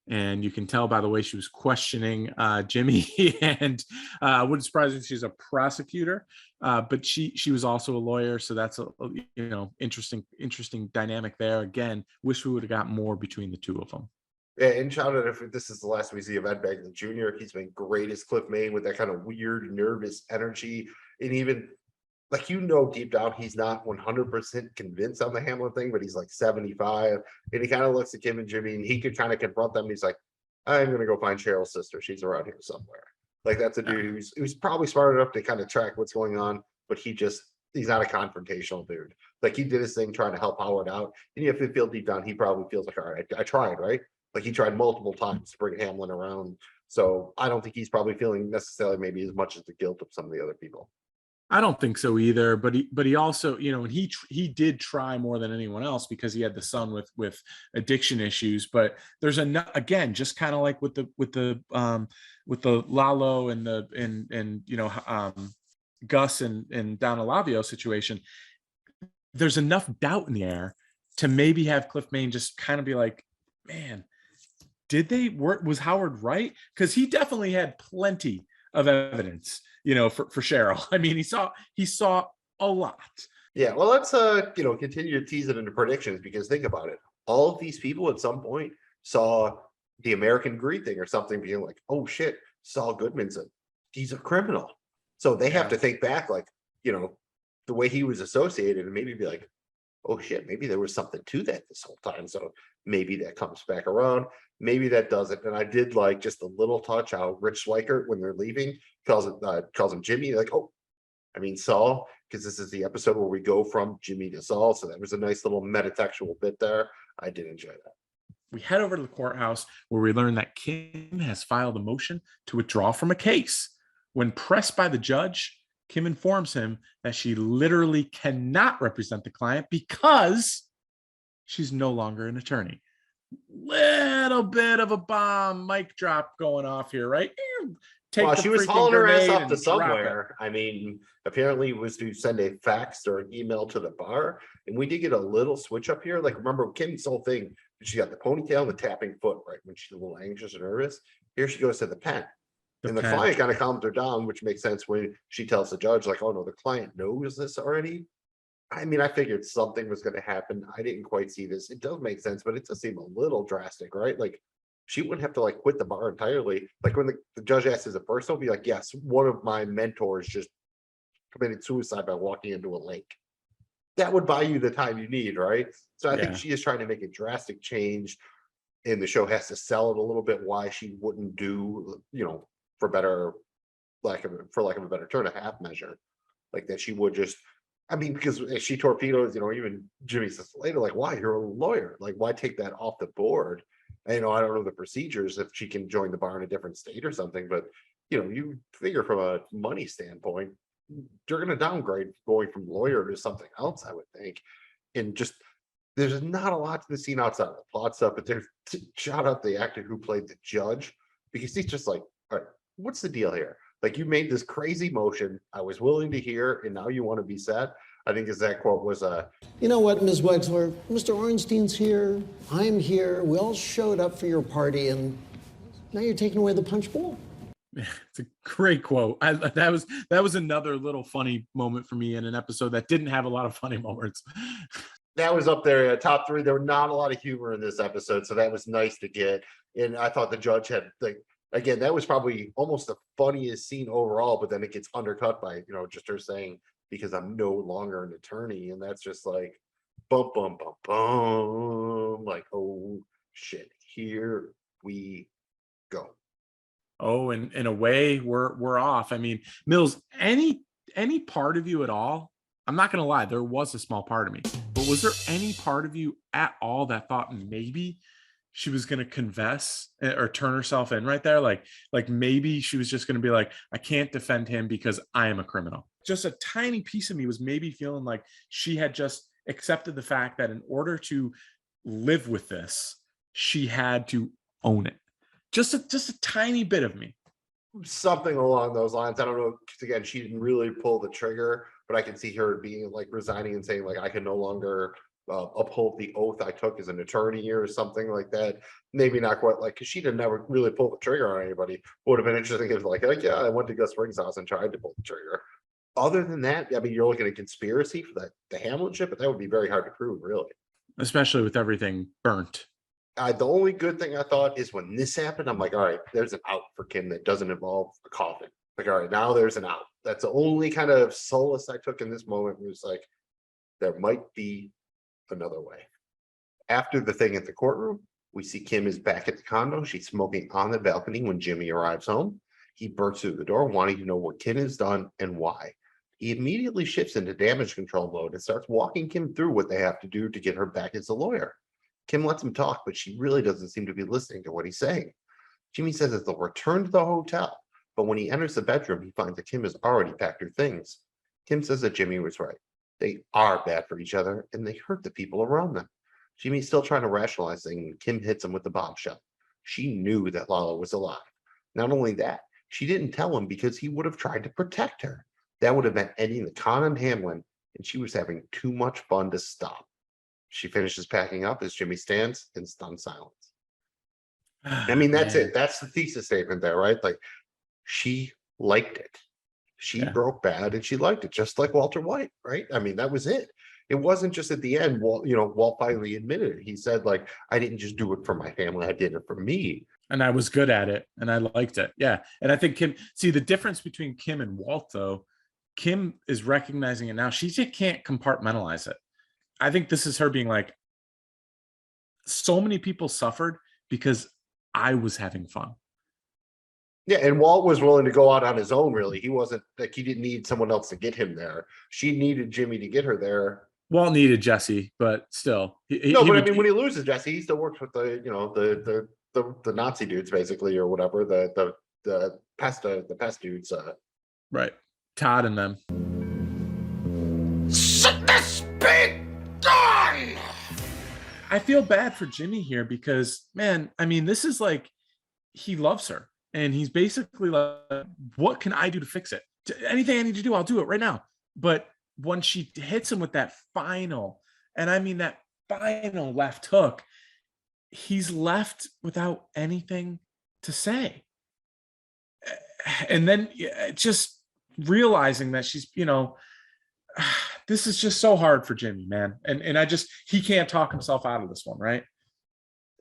And you can tell by the way she was questioning Jimmy. And wouldn't surprise me if she's a prosecutor, but she was also a lawyer. So that's a interesting dynamic there. Again, wish we would have got more between the two of them. Yeah, and shout out if this is the last we see of Ed Begley Jr. He's been great as Cliff Maine with that kind of weird, nervous energy. And even like, deep down, he's not 100% convinced on the Hamlin thing, but he's like 75. And he kind of looks at Kim and Jimmy and he could kind of confront them. He's like, I'm going to go find Cheryl's sister. She's around here somewhere. Like, that's a dude who's probably smart enough to kind of track what's going on, but he's not a confrontational dude. Like, he did his thing trying to help Howard out. And you have to feel deep down, he probably feels like, all right, I tried, right? Like, he tried multiple times to bring Hamlin around. So I don't think he's probably feeling necessarily maybe as much as the guilt of some of the other people. I don't think so either, but he also, and he did try more than anyone else because he had the son with addiction issues. But there's again, just kind of like with the Lalo and Gus and Donna Lavio situation, there's enough doubt in the air to maybe have Cliff Maine just kind of be like, man, was Howard right? Because he definitely had plenty of evidence, for Cheryl. I mean, he saw a lot. Yeah, well, let's continue to tease it into predictions, because think about it. All of these people at some point saw the American Greed thing or something, being like, oh shit, Saul Goodman's he's a criminal. So they have to think back, like, the way he was associated, and maybe be like, oh shit, maybe there was something to that this whole time. So maybe that comes back around. Maybe that doesn't. And I did like just a little touch how Rich Schweikert, when they're leaving, calls him Jimmy, like, oh, I mean Saul, because this is the episode where we go from Jimmy to Saul. So that was a nice little metatextual bit there. I did enjoy that. We head over to the courthouse where we learn that Kim has filed a motion to withdraw from a case. When pressed by the judge, Kim informs him that she literally cannot represent the client because she's no longer an attorney. Little bit of a bomb mic drop going off here, right? Well, she was hauling her ass up to somewhere. I mean, apparently it was to send a fax or an email to the bar. And we did get a little switch up here. Like, remember Kim's whole thing, she got the ponytail and the tapping foot, right? When she's a little anxious and nervous. Here she goes to the pen. And the client kind of calms her down, which makes sense when she tells the judge, like, oh no, the client knows this already. I mean, I figured something was going to happen. I didn't quite see this. It does make sense, but it does seem a little drastic, right? Like, she wouldn't have to like quit the bar entirely. Like, when the judge asks, is it personal? Be like, yes, one of my mentors just committed suicide by walking into a lake. That would buy you the time you need, right? So I think she is trying to make a drastic change, and the show has to sell it a little bit why she wouldn't do, for lack of a better term, a half measure, like that she would just, I mean, because she torpedoes, even Jimmy says later, like, why, you're a lawyer, like, why take that off the board? And, I don't know the procedures if she can join the bar in a different state or something, but you figure from a money standpoint, you're going to downgrade going from lawyer to something else, I would think. And just, there's not a lot to the scene outside of the plot stuff, but there's, shout out the actor who played the judge, because he's just like, all right, what's the deal here? Like, you made this crazy motion I was willing to hear, and now you want to be set. I think that quote was you know what, Ms. Wexler, Mr. Ornstein's here, I'm here, we all showed up for your party, and now you're taking away the punch bowl. It's a great quote. That was another little funny moment for me in an episode that didn't have a lot of funny moments. That was up there, top 3. There were not a lot of humor in this episode, so that was nice to get. And I thought the judge had, like, again, that was probably almost the funniest scene overall, but then it gets undercut by, just her saying, because I'm no longer an attorney. And that's just like, bum, bum, bum, bum. Like, oh, shit, here we go. Oh, and in a way, we're off. I mean, Mills, any part of you at all, I'm not going to lie, there was a small part of me, but was there any part of you at all that thought maybe she was going to confess or turn herself in right there? Like maybe she was just going to be like, I can't defend him because I am a criminal. Just a tiny piece of me was maybe feeling like she had just accepted the fact that in order to live with this, she had to own it. Just a tiny bit of me. Something along those lines. I don't know, because again, she didn't really pull the trigger. but I can see her being like resigning and saying like, I can no longer uphold the oath I took as an attorney or something like that. Maybe not quite like, because she didn't never really pull the trigger on anybody. Would have been interesting if like, yeah, I went to Gus Fring's house and tried to pull the trigger. Other than that, I mean, you're looking at conspiracy for the Hamlin ship, but that would be very hard to prove, really. Especially with everything burnt. The only good thing I thought is when this happened, I'm like, all right, there's an out for Kim that doesn't involve a coffin. Like, all right, now there's an out. That's the only kind of solace I took in this moment. It was like, there might be another way. After the thing at the courtroom, we see Kim is back at the condo. She's smoking on the balcony when Jimmy arrives home. He bursts through the door, wanting to know what Kim has done and why. He immediately shifts into damage control mode and starts walking Kim through what they have to do to get her back as a lawyer. Kim lets him talk, but she really doesn't seem to be listening to what he's saying. Jimmy says that they'll return to the hotel, but when he enters the bedroom, he finds that Kim has already packed her things. Kim says that Jimmy was right. They are bad for each other, and they hurt the people around them. Jimmy's still trying to rationalize things, and Kim hits him with the bombshell. She knew that Lala was alive. Not only that, she didn't tell him because he would have tried to protect her. That would have meant ending the con on Hamlin, and she was having too much fun to stop. She finishes packing up as Jimmy stands in stunned silence. I mean, that's it. That's the thesis statement there, right? Like, she liked it. She broke bad and she liked it, just like Walter White, right? I mean, that was it. It wasn't just at the end, Walt finally admitted it. He said, like, I didn't just do it for my family, I did it for me. And I was good at it and I liked it. Yeah. And I think Kim, see the difference between Kim and Walt, though, Kim is recognizing it now. She just can't compartmentalize it. I think this is her being like, so many people suffered because I was having fun. Yeah, and Walt was willing to go out on his own, really. He wasn't like, he didn't need someone else to get him there. She needed Jimmy to get her there. Walt needed Jesse, but still. I mean, when he loses Jesse, he still works with the Nazi dudes, basically, or whatever, the pest dudes. Right. Todd and them. Shut this big gun! I feel bad for Jimmy here because, man, I mean, this is like, he loves her. And he's basically like, what can I do to fix it? Anything I need to do, I'll do it right now. But when she hits him with that final, and I mean that final left hook, he's left without anything to say. And then just realizing that she's, this is just so hard for Jimmy, man. And he can't talk himself out of this one, right?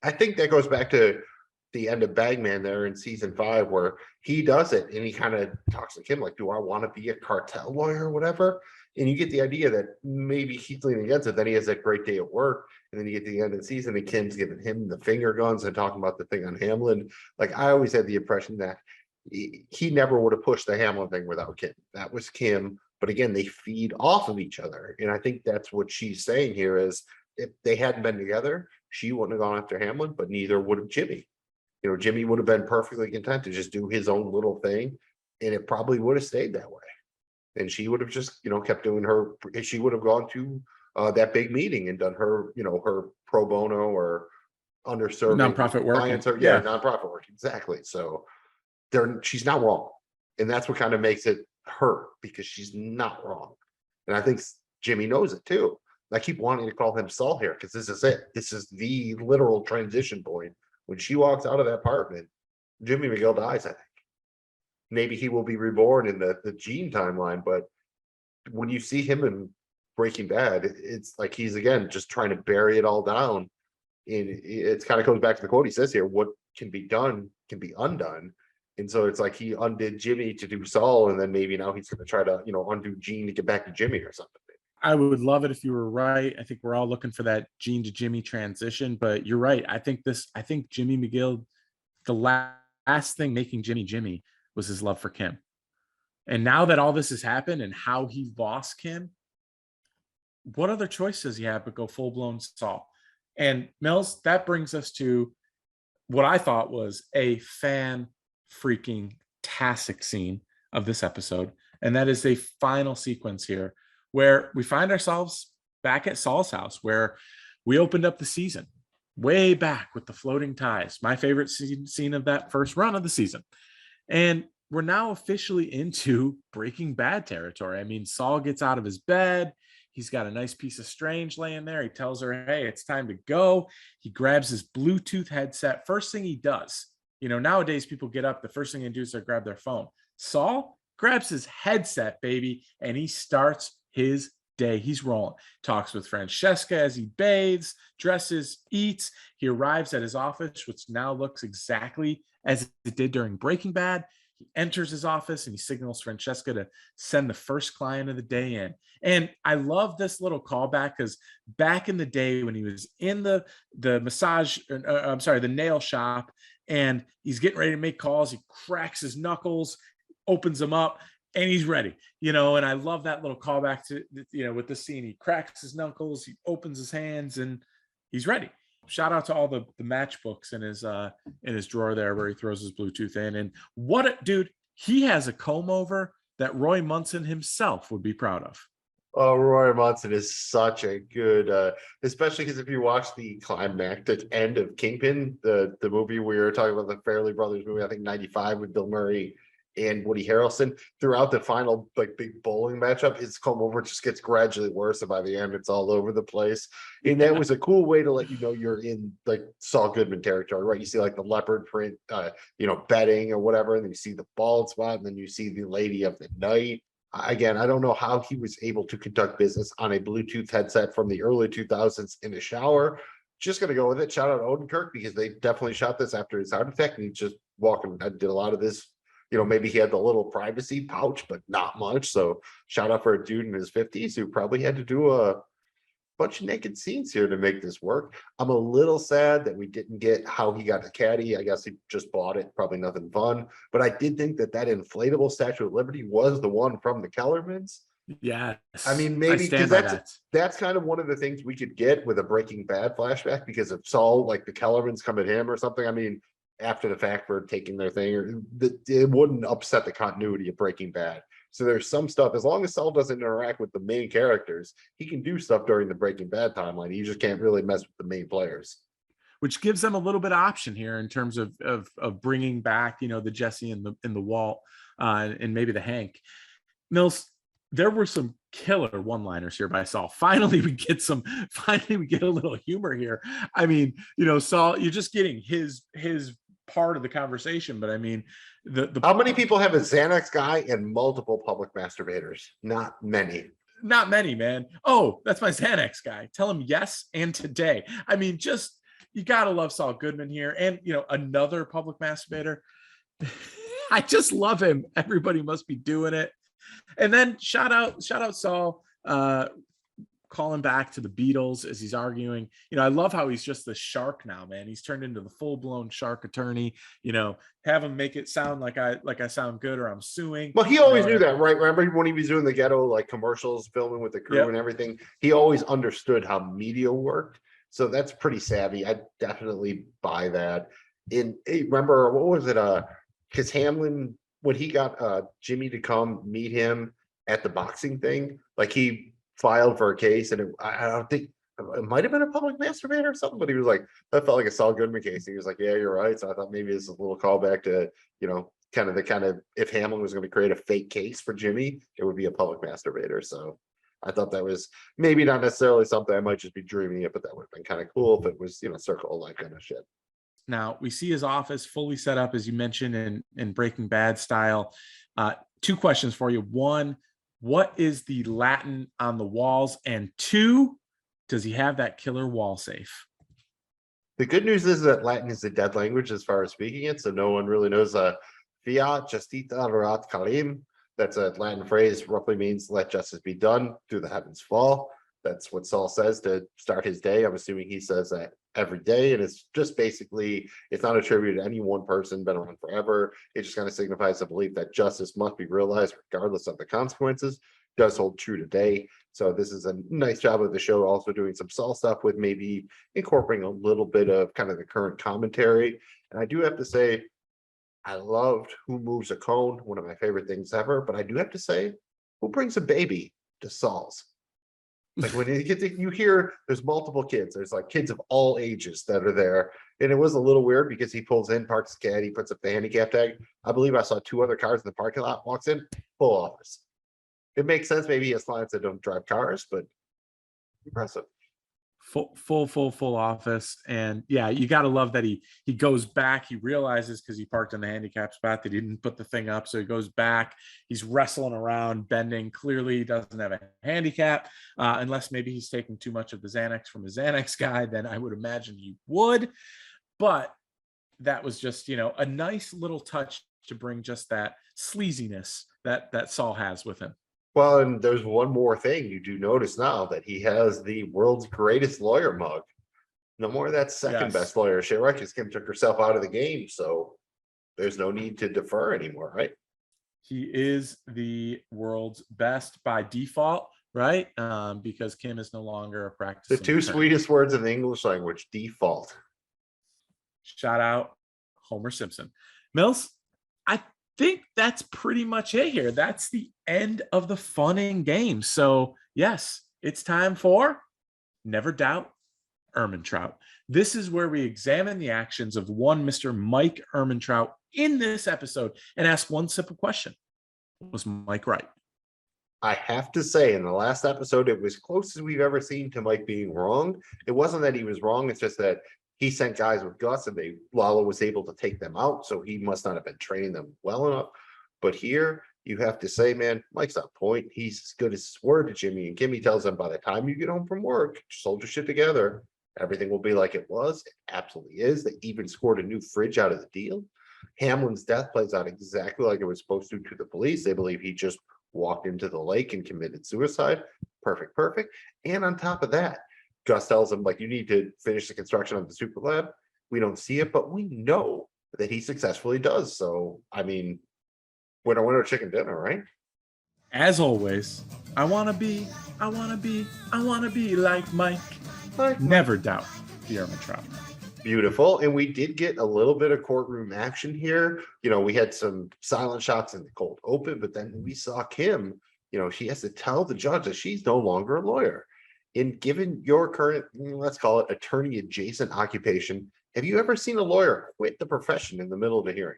I think that goes back to the end of Bagman there in season 5, where he does it and he kind of talks to Kim like, do I want to be a cartel lawyer or whatever? And you get the idea that maybe he's leaning against it. Then he has that great day at work, and then you get to the end of the season and Kim's giving him the finger guns and talking about the thing on Hamlin. Like, I always had the impression that he never would have pushed the Hamlin thing without Kim. That was Kim. But again, they feed off of each other. And I think that's what she's saying here is, if they hadn't been together, she wouldn't have gone after Hamlin, but neither would have Jimmy. Jimmy would have been perfectly content to just do his own little thing, and it probably would have stayed that way. And she would have just, kept doing her, she would have gone to that big meeting and done her, her pro bono or underserved nonprofit work. Nonprofit work. Exactly. So she's not wrong. And that's what kind of makes it hurt, because she's not wrong. And I think Jimmy knows it too. I keep wanting to call him Saul here, because this is it. This is the literal transition point. When she walks out of that apartment, Jimmy McGill dies, I think. Maybe he will be reborn in the Gene timeline, but when you see him in Breaking Bad, it's like he's, again, just trying to bury it all down. And it kind of goes back to the quote he says here, what can be done can be undone. And so it's like he undid Jimmy to do Saul, and then maybe now he's going to try to, undo Gene to get back to Jimmy or something. I would love it if you were right. I think we're all looking for that Gene to Jimmy transition, but you're right. I think Jimmy McGill, the last thing making Jimmy was his love for Kim. And now that all this has happened and how he lost Kim, what other choice does he have but go full-blown Saul? And Mills, that brings us to what I thought was a fan-freaking-tastic scene of this episode. And that is a final sequence here where we find ourselves back at Saul's house, where we opened up the season way back with the floating ties, my favorite scene of that first run of the season. And we're now officially into Breaking Bad territory. I mean, Saul gets out of his bed. He's got a nice piece of strange laying there. He tells her, hey, it's time to go. He grabs his Bluetooth headset. First thing he does, nowadays people get up, the first thing they do is they grab their phone. Saul grabs his headset, baby, and he starts his day. He's rolling. Talks with Francesca as he bathes, dresses, eats. He arrives at his office, which now looks exactly as it did during Breaking Bad. He enters his office and he signals Francesca to send the first client of the day in. And I love this little callback because back in the day when he was in the nail shop, and he's getting ready to make calls, he cracks his knuckles, opens them up, and he's ready, and I love that little callback to, with this scene. He cracks his knuckles, he opens his hands, and he's ready. Shout out to all the matchbooks in his drawer there where he throws his Bluetooth in. And dude, he has a comb over that Roy Munson himself would be proud of. Oh, Roy Munson is such a good, especially because if you watch the climactic end of Kingpin, the movie we were talking about, the Farrelly Brothers movie, I think 95 with Bill Murray and Woody Harrelson, throughout the final big bowling matchup, his comb over just gets gradually worse, and by the end it's all over the place. And that was a cool way to let you know you're in Saul Goodman territory, right? You see the leopard print, bedding or whatever, and then you see the bald spot, and then you see the lady of the night. Again, I don't know how he was able to conduct business on a Bluetooth headset from the early 2000s in the shower. Just gonna go with it. Shout out Odenkirk, because they definitely shot this after his heart attack, and he just walking. I did a lot of this. Maybe he had the little privacy pouch, but not much. So shout out for a dude in his 50s who probably had to do a bunch of naked scenes here to make this work. I'm a little sad that we didn't get how he got the caddy. I guess he just bought it. Probably nothing fun. But I did think that inflatable Statue of Liberty was the one from the Kellermans. Yeah. I mean, maybe because that's kind of one of the things we could get with a Breaking Bad flashback, because if Saul, the Kellermans come at him or something, I mean, after the fact for taking their thing, or it wouldn't upset the continuity of Breaking Bad. So there's some stuff, as long as Saul doesn't interact with the main characters, he can do stuff during the Breaking Bad timeline. He just can't really mess with the main players, which gives them a little bit of option here in terms of bringing back, the Jesse and the Walt, and maybe the Hank. Mills, there were some killer one-liners here by Saul. Finally, we get a little humor here. I mean, Saul, you're just getting his part of the conversation, but I mean, how many people have a Xanax guy and multiple public masturbators? Not many, man. Oh, that's my Xanax guy. Tell him yes, and today. I mean, just, you gotta love Saul Goodman here, and another public masturbator. I just love him. Everybody must be doing it. And then shout out Saul, calling back to the Beatles as he's arguing. I love how he's just the shark now, man. He's turned into the full-blown shark attorney. Have him make it sound like I sound good, or I'm suing. Well, he always knew that, right? Remember when he was doing the ghetto commercials, filming with the crew and everything? He always understood how media worked. So that's pretty savvy. I definitely buy that. Remember, what was it? Because Hamlin, when he got Jimmy to come meet him at the boxing thing, he filed for a case, and I don't think it might have been a public masturbator or something, but he was that felt like a Saul Goodman case. He was like, yeah, you're right. So I thought maybe this is a little callback to, kind of if Hamlin was going to create a fake case for Jimmy, it would be a public masturbator. So I thought that was maybe not necessarily something, I might just be dreaming it, but that would have been kind of cool if it was, circle of life kind of shit. Now we see his office fully set up, as you mentioned, in Breaking Bad style. Two questions for you. One, what is the Latin on the walls? And two, does he have that killer wall safe? The good news is that Latin is a dead language as far as speaking it, so no one really knows. Fiat justita rat calim. That's a Latin phrase, roughly means let justice be done, through the heavens fall. That's what Saul says to start his day. I'm assuming he says that every day, and it's just basically, it's not attributed to any one person, been around forever. It just kind of signifies the belief that justice must be realized regardless of the consequences. Does hold true today. So this is a nice job of the show, also doing some Saul stuff with maybe incorporating a little bit of kind of the current commentary. And I do have to say, I loved Who Moves a Cone, one of my favorite things ever, but I do have to say, who brings a baby to Saul's? Like when you get to, you hear there's multiple kids. There's like kids of all ages that are there. And it was a little weird because he pulls in, parks his caddy, puts up the handicap tag. I believe I saw 2 other cars in the parking lot, walks in, full office. It makes sense. Maybe he has clients that don't drive cars, but impressive. Full office. And yeah, you got to love that he goes back. He realizes because he parked in the handicap spot that he didn't put the thing up, so he goes back. He's wrestling around, bending. Clearly he doesn't have a handicap, unless maybe he's taking too much of the Xanax from his Xanax guy. Then I would imagine he would. But that was just, a nice little touch to bring just that sleaziness that Saul has with him. Well, and there's one more thing you do notice now, that he has the world's greatest lawyer mug. No more of that second best lawyer shit, right? Because Kim took herself out of the game, so there's no need to defer anymore, right? He is the world's best by default, right? Because Kim is no longer a practicing The 2 attorney. sweetest words in the English language, default. Shout out Homer Simpson. Mills, I think that's pretty much it here. That's the end of the fun and games. So yes, it's time for Never Doubt Ehrmantraut. This is where we examine the actions of one Mr. Mike Ehrmantraut in this episode and ask one simple question. Was Mike right? I have to say, in the last episode, it was close as we've ever seen to Mike being wrong. It wasn't that he was wrong. It's just that he sent guys with guts and Lalo was able to take them out. So he must not have been training them well enough. But here you have to say, man, Mike's on point. He's as good as his word to Jimmy. And Kimmy tells him by the time you get home from work, just hold your shit together. Everything will be like it was. It absolutely is. They even scored a new fridge out of the deal. Hamlin's death plays out exactly like it was supposed to the police. They believe he just walked into the lake and committed suicide. Perfect. And on top of that, Gus tells him, like, you need to finish the construction of the super lab. We don't see it, but we know that he successfully does. So, I mean, winner, chicken dinner, right? As always, I want to be like Mike. Never doubt the Ehrmantraut. Beautiful. And we did get a little bit of courtroom action here. We had some silent shots in the cold open, but then we saw Kim, she has to tell the judge that she's no longer a lawyer. And given your current, let's call it attorney adjacent occupation, have you ever seen a lawyer quit the profession in the middle of a hearing?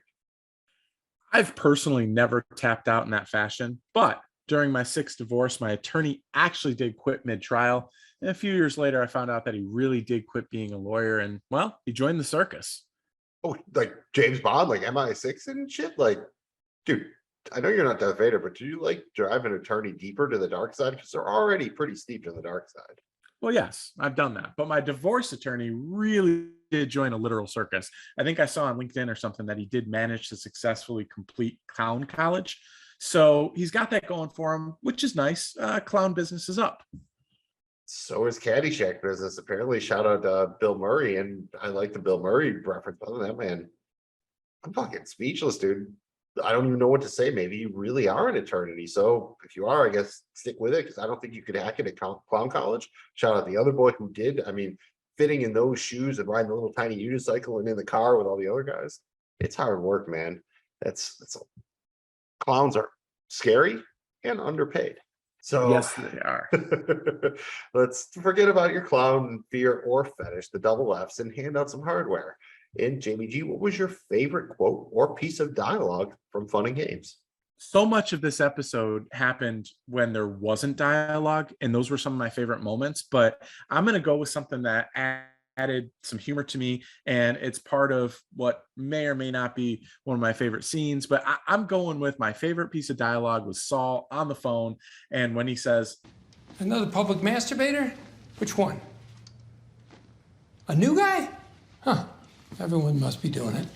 I've personally never tapped out in that fashion, but during my 6th divorce, my attorney actually did quit mid-trial. And a few years later, I found out that he really did quit being a lawyer. And, well, he joined the circus. Oh, like James Bond, like MI6 and shit? Like, dude, I know you're not Darth Vader, but do you like drive an attorney deeper to the dark side? Because they're already pretty steeped in the dark side. Well, yes, I've done that. But my divorce attorney really did join a literal circus. I think I saw on LinkedIn or something that he did manage to successfully complete clown college. So he's got that going for him, which is nice. Clown business is up. So is Caddyshack business. Apparently, shout out to Bill Murray. And I like the Bill Murray reference. Other than that, man, I'm fucking speechless, dude. I don't even know what to say. Maybe you really are an attorney. So if you are, I guess stick with it, because I don't think you could hack it at clown college. Shout out the other boy who did. I mean, fitting in those shoes and riding a little tiny unicycle and in the car with all the other guys. It's hard work, man. Clowns are scary and underpaid. So yes, they are. Let's forget about your clown fear or fetish, the double F's, and hand out some hardware. And Jamie G, what was your favorite quote or piece of dialogue from Fun and Games? So much of this episode happened when there wasn't dialogue, and those were some of my favorite moments. But I'm going to go with something that added some humor to me, and it's part of what may or may not be one of my favorite scenes. But I'm going with my favorite piece of dialogue was Saul on the phone, and when he says, Another public masturbator? Which one? A new guy? Huh. Everyone must be doing it.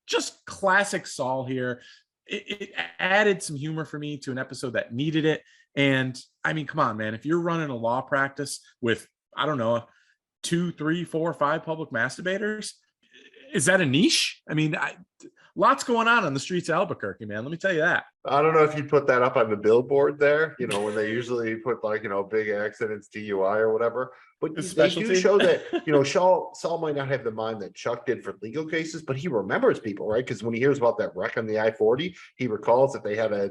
Just classic Saul here. It added some humor for me to an episode that needed it. And I mean, come on, man, if you're running a law practice with, I don't know, 2, 3, 4, 5 public masturbators, is that a niche? I mean, lots going on the streets of Albuquerque, man. Let me tell you that. I don't know if you put that up on the billboard there, when they usually put like, big accidents, DUI or whatever. But they do show that, Saul might not have the mind that Chuck did for legal cases, but he remembers people, right? Because when he hears about that wreck on the I-40, he recalls that they had a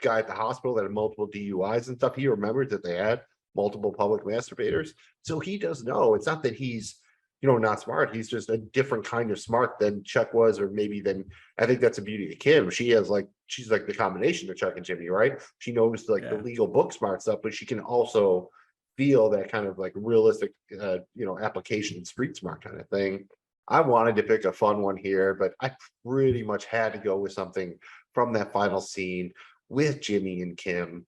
guy at the hospital that had multiple DUIs and stuff. He remembered that they had multiple public masturbators. So he does know. It's not that he's, not smart. He's just a different kind of smart than Chuck was, or maybe than, I think that's the beauty of Kim. She's like the combination of Chuck and Jimmy, right? She knows the legal book smart stuff, but she can also feel that kind of like realistic, application and street smart kind of thing. I wanted to pick a fun one here, but I pretty much had to go with something from that final scene with Jimmy and Kim.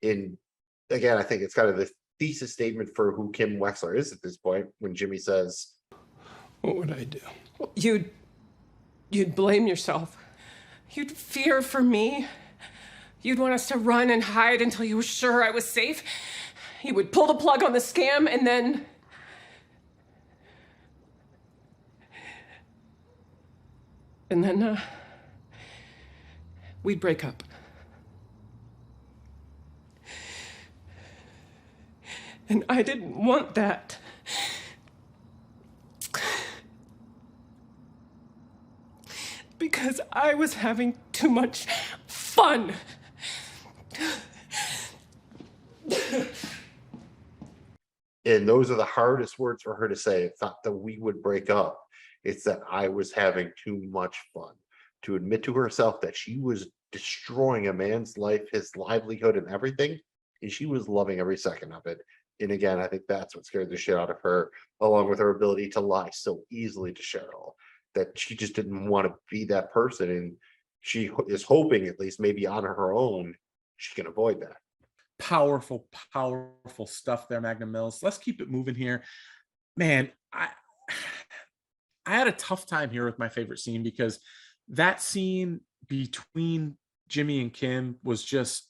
Again, I think it's kind of the thesis statement for who Kim Wexler is at this point, when Jimmy says, What would I do? You'd blame yourself. You'd fear for me. You'd want us to run and hide until you were sure I was safe. You would pull the plug on the scam and then... we'd break up. And I didn't want that. Because I was having too much fun. and those are the hardest words for her to say. It's not that we would break up. It's that I was having too much fun. To admit to herself that she was destroying a man's life, his livelihood, and everything, and she was loving every second of it. And again, I think that's what scared the shit out of her, along with her ability to lie so easily to Cheryl, that she just didn't want to be that person. And she is hoping, at least maybe on her own, she can avoid that. Powerful stuff there, Magnum Mills. Let's keep it moving here. Man, I had a tough time here with my favorite scene, because that scene between Jimmy and Kim was just,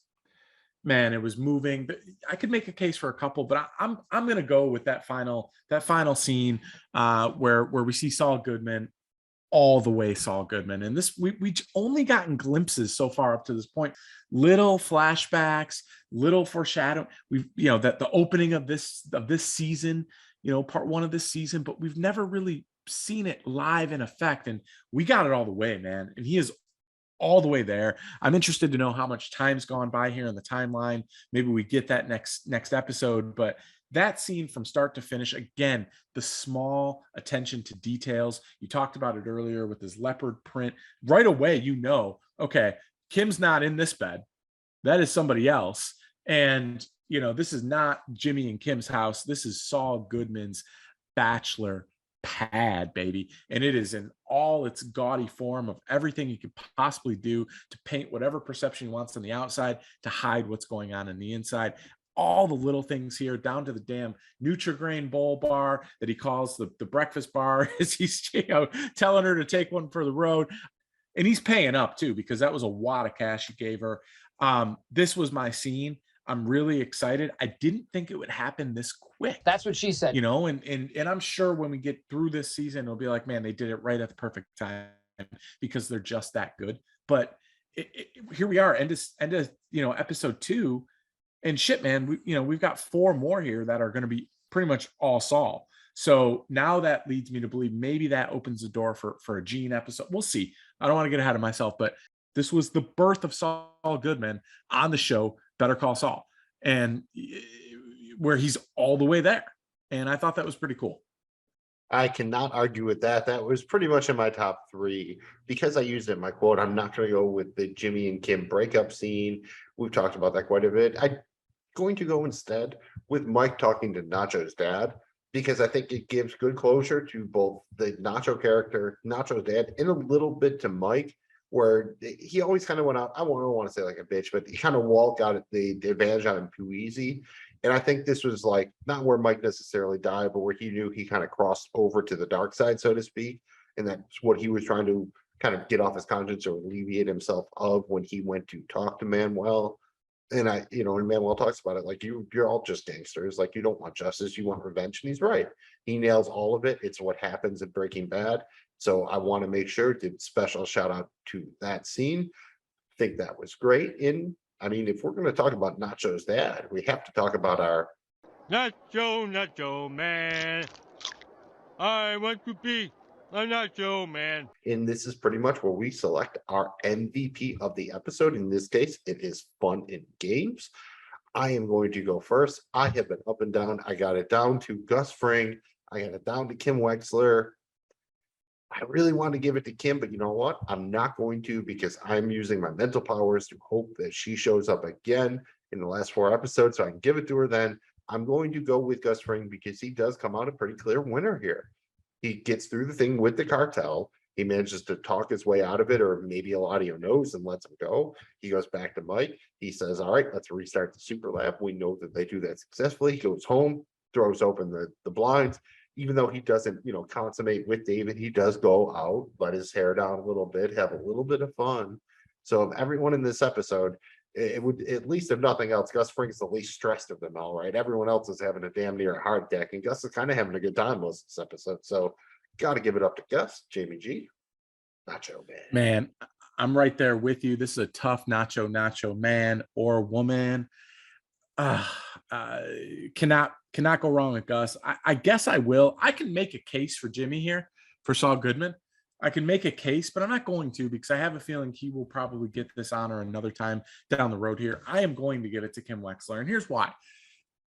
man, it was moving. I could make a case for a couple, but I'm gonna go with that final scene where we see Saul Goodman, all the way Saul Goodman. And this, we only gotten glimpses so far up to this point, little flashbacks, little foreshadowing. We've, that the opening of this season, part one of this season, but we've never really seen it live in effect. And we got it all the way, man. And he is all the way there. I'm interested to know how much time's gone by here in the timeline. Maybe we get that next episode, but that scene from start to finish, again, the small attention to details. You talked about it earlier with this leopard print. Right away, okay, Kim's not in this bed. That is somebody else. And, this is not Jimmy and Kim's house. This is Saul Goodman's bachelor pad, baby. And it is in all its gaudy form of everything you could possibly do to paint whatever perception he wants on the outside, to hide what's going on the inside. All the little things here, down to the damn Nutri-Grain bowl bar that he calls the breakfast bar, as he's telling her to take one for the road. And he's paying up too, because that was a wad of cash he gave her. This was my scene. I'm really excited. I didn't think it would happen this quick. That's what she said. And I'm sure when we get through this season, it'll be like, man, they did it right at the perfect time, because they're just that good. But here we are, end of episode 2. And shit, man, we've got 4 more here that are going to be pretty much all Saul. So now that leads me to believe maybe that opens the door for a Gene episode. We'll see. I don't want to get ahead of myself, but this was the birth of Saul Goodman on the show Better Call Saul, and where he's all the way there. And I thought that was pretty cool. I cannot argue with that. That was pretty much in my top 3. Because I used it in my quote, I'm not going to go with the Jimmy and Kim breakup scene. We've talked about that quite a bit. I'm going to go instead with Mike talking to Nacho's dad, because I think it gives good closure to both the Nacho character, Nacho's dad, and a little bit to Mike, where he always kind of went out, I don't want to say like a bitch, but he kind of walked out at the advantage on him too easy. And I think this was like not where Mike necessarily died, but where he knew he kind of crossed over to the dark side, so to speak. And that's what he was trying to kind of get off his conscience or alleviate himself of when he went to talk to Manuel. And and Manuel talks about it, like, you're all just gangsters. Like, you don't want justice, you want revenge. And he's right. He nails all of it. It's what happens in Breaking Bad. So I want to make sure to special shout out to that scene. I think that was great. And I mean, if we're going to talk about Nacho's dad, we have to talk about our Nacho man. I want to be I'm not Joe, man. And this is pretty much where we select our MVP of the episode. In this case, it is Fun and Games. I am going to go first. I have been up and down. I got it down to Gus Fring. I got it down to Kim Wexler. I really want to give it to Kim, but you know what? I'm not going to, because I'm using my mental powers to hope that she shows up again in the last 4 episodes, so I can give it to her then. I'm going to go with Gus Fring because he does come out a pretty clear winner here. He gets through the thing with the cartel. He manages to talk his way out of it, or maybe Eladio knows and lets him go. He goes back to Mike. He says, all right, let's restart the super lab. We know that they do that successfully. He goes home, throws open the blinds. Even though he doesn't, consummate with David, he does go out, let his hair down a little bit, have a little bit of fun. So of everyone in this episode, it would, at least if nothing else, Gus Fring's the least stressed of them all, right? Everyone else is having a damn near heart attack, and Gus is kind of having a good time most of this episode. So got to give it up to Gus. Jamie G. Nacho Man. Man, I'm right there with you. This is a tough nacho man or woman. Cannot go wrong with Gus. I guess I will. I can make a case for Jimmy here, for Saul Goodman. I can make a case, but I'm not going to, because I have a feeling he will probably get this honor another time down the road here. I am going to give it to Kim Wexler, and here's why.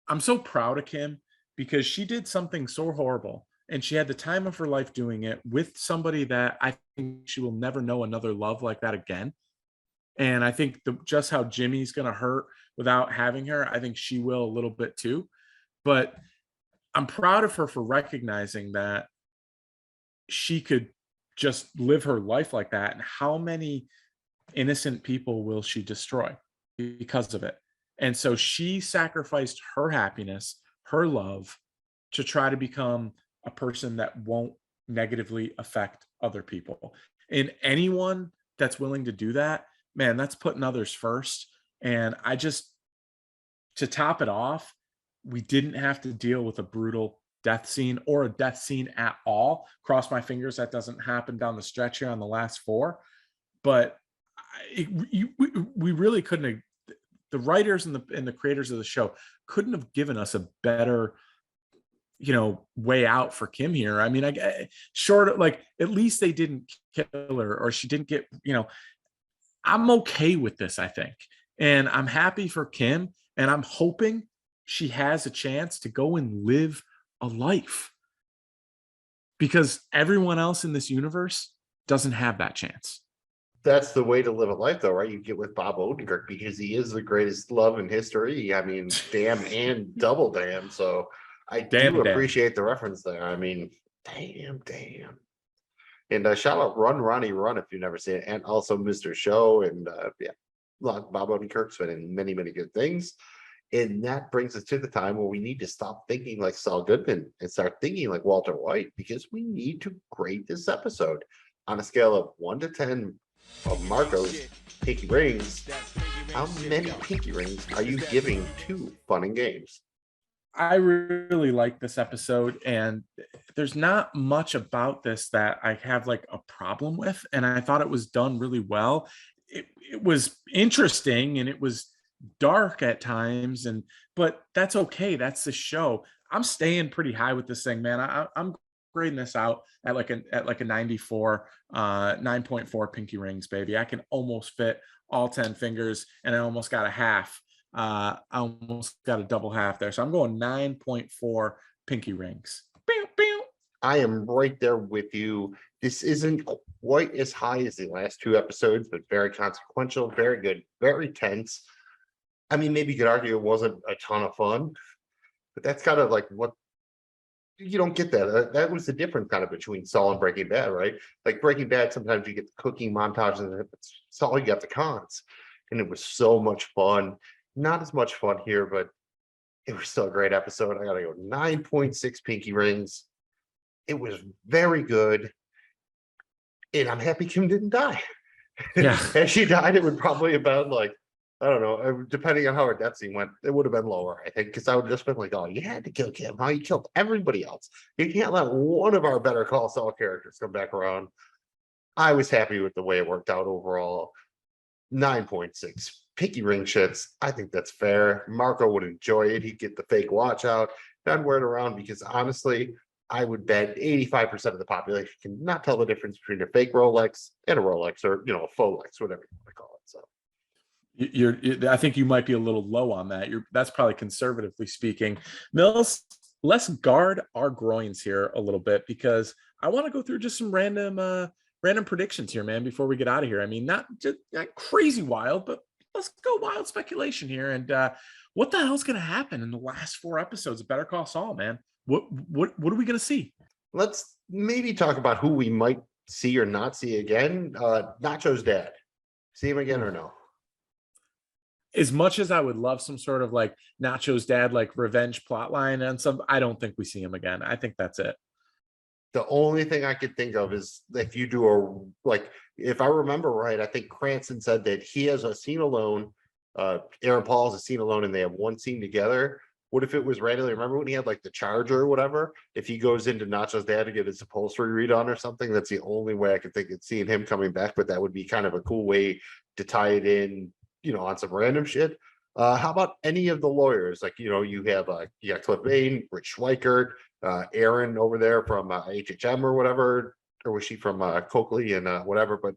I'm so proud of Kim, because she did something so horrible, and she had the time of her life doing it with somebody that I think she will never know another love like that again. And I think just how Jimmy's going to hurt without having her, I think she will a little bit too. But I'm proud of her for recognizing that she could just live her life like that. And how many innocent people will she destroy because of it? And so she sacrificed her happiness, her love, to try to become a person that won't negatively affect other people. And anyone that's willing to do that, man, that's putting others first. And to top it off, we didn't have to deal with a brutal death scene or a death scene at all. Cross my fingers that doesn't happen down the stretch here on the last 4. But we really couldn't have, the writers and the creators of the show couldn't have given us a better way out for Kim here. I mean, short of, like, at least they didn't kill her, or she didn't get, I'm okay with this, I think. And I'm happy for Kim, and I'm hoping she has a chance to go and live a life, because everyone else in this universe doesn't have that chance. That's the way to live a life, though, right? You get with Bob Odenkirk, because he is the greatest love in history. I mean, damn and double damn. So I do appreciate the reference there. I mean, damn. And shout out Run Ronnie Run if you've never seen it, and also Mr. Show, and Bob Odenkirk's been in many, many good things. And that brings us to the time where we need to stop thinking like Saul Goodman and start thinking like Walter White, because we need to grade this episode on a scale of 1 to 10 of Marco's pinky rings. How many pinky rings are you giving to Fun and Games? I really like this episode, and there's not much about this that I have like a problem with, and I thought it was done really well. It was interesting, and it was dark at times, but that's okay. That's the show. I'm staying pretty high with this thing, man. I'm grading this out at like a 94, 9.4 pinky rings, baby. I can almost fit all 10 fingers, and I almost got a half. I almost got a double half there. So I'm going 9.4 pinky rings. I am right there with you. This isn't quite as high as the last 2 episodes, but very consequential, very good, very tense. I mean, maybe you could argue it wasn't a ton of fun, but that's kind of like what you don't get that. That was the difference kind of between Saul and Breaking Bad, right? Like Breaking Bad, sometimes you get the cooking montages, and Saul, you got the cons, and it was so much fun. Not as much fun here, but it was still a great episode. I gotta go 9.6 pinky rings. It was very good, and I'm happy Kim didn't die. Yeah. If she died, it would probably have been like, I don't know, depending on how her death scene went, it would have been lower, I think, because I would have just been like, oh, you had to kill Kim. How you killed everybody else. You can't let one of our Better Call Saul characters come back around. I was happy with the way it worked out overall. 9.6 pinky ring shits. I think that's fair. Marco would enjoy it. He'd get the fake watch out. I'd wear it around because honestly, I would bet 85% of the population cannot tell the difference between a fake Rolex and a Rolex, or a faux Rolex, whatever you want to call it. So I think you might be a little low on that. That's probably conservatively speaking. Mills, let's guard our groins here a little bit, because I want to go through just some random predictions here, man, before we get out of here. I mean, not crazy wild, but let's go wild speculation here. And what the hell's going to happen in the last 4 episodes of Better Call Saul, man? What are we going to see? let's maybe talk about who we might see or not see again. Nacho's dad. See him again or no? As much as I would love some sort of like Nacho's dad, like revenge plotline and some, I don't think we see him again. I think that's it. The only thing I could think of is if you do if I remember right, I think Cranston said that he has a scene alone. Aaron Paul has a scene alone and they have one scene together. What if it was randomly? Remember when he had like the Charger or whatever? If he goes into Nacho's dad to get his upholstery redone or something, that's the only way I could think of seeing him coming back. But that would be kind of a cool way to tie it in, on some random shit. How about any of the lawyers? Like, you have you got Cliff Bain, Rich Schweikert, Aaron over there from HHM or whatever, or was she from Coakley and whatever? But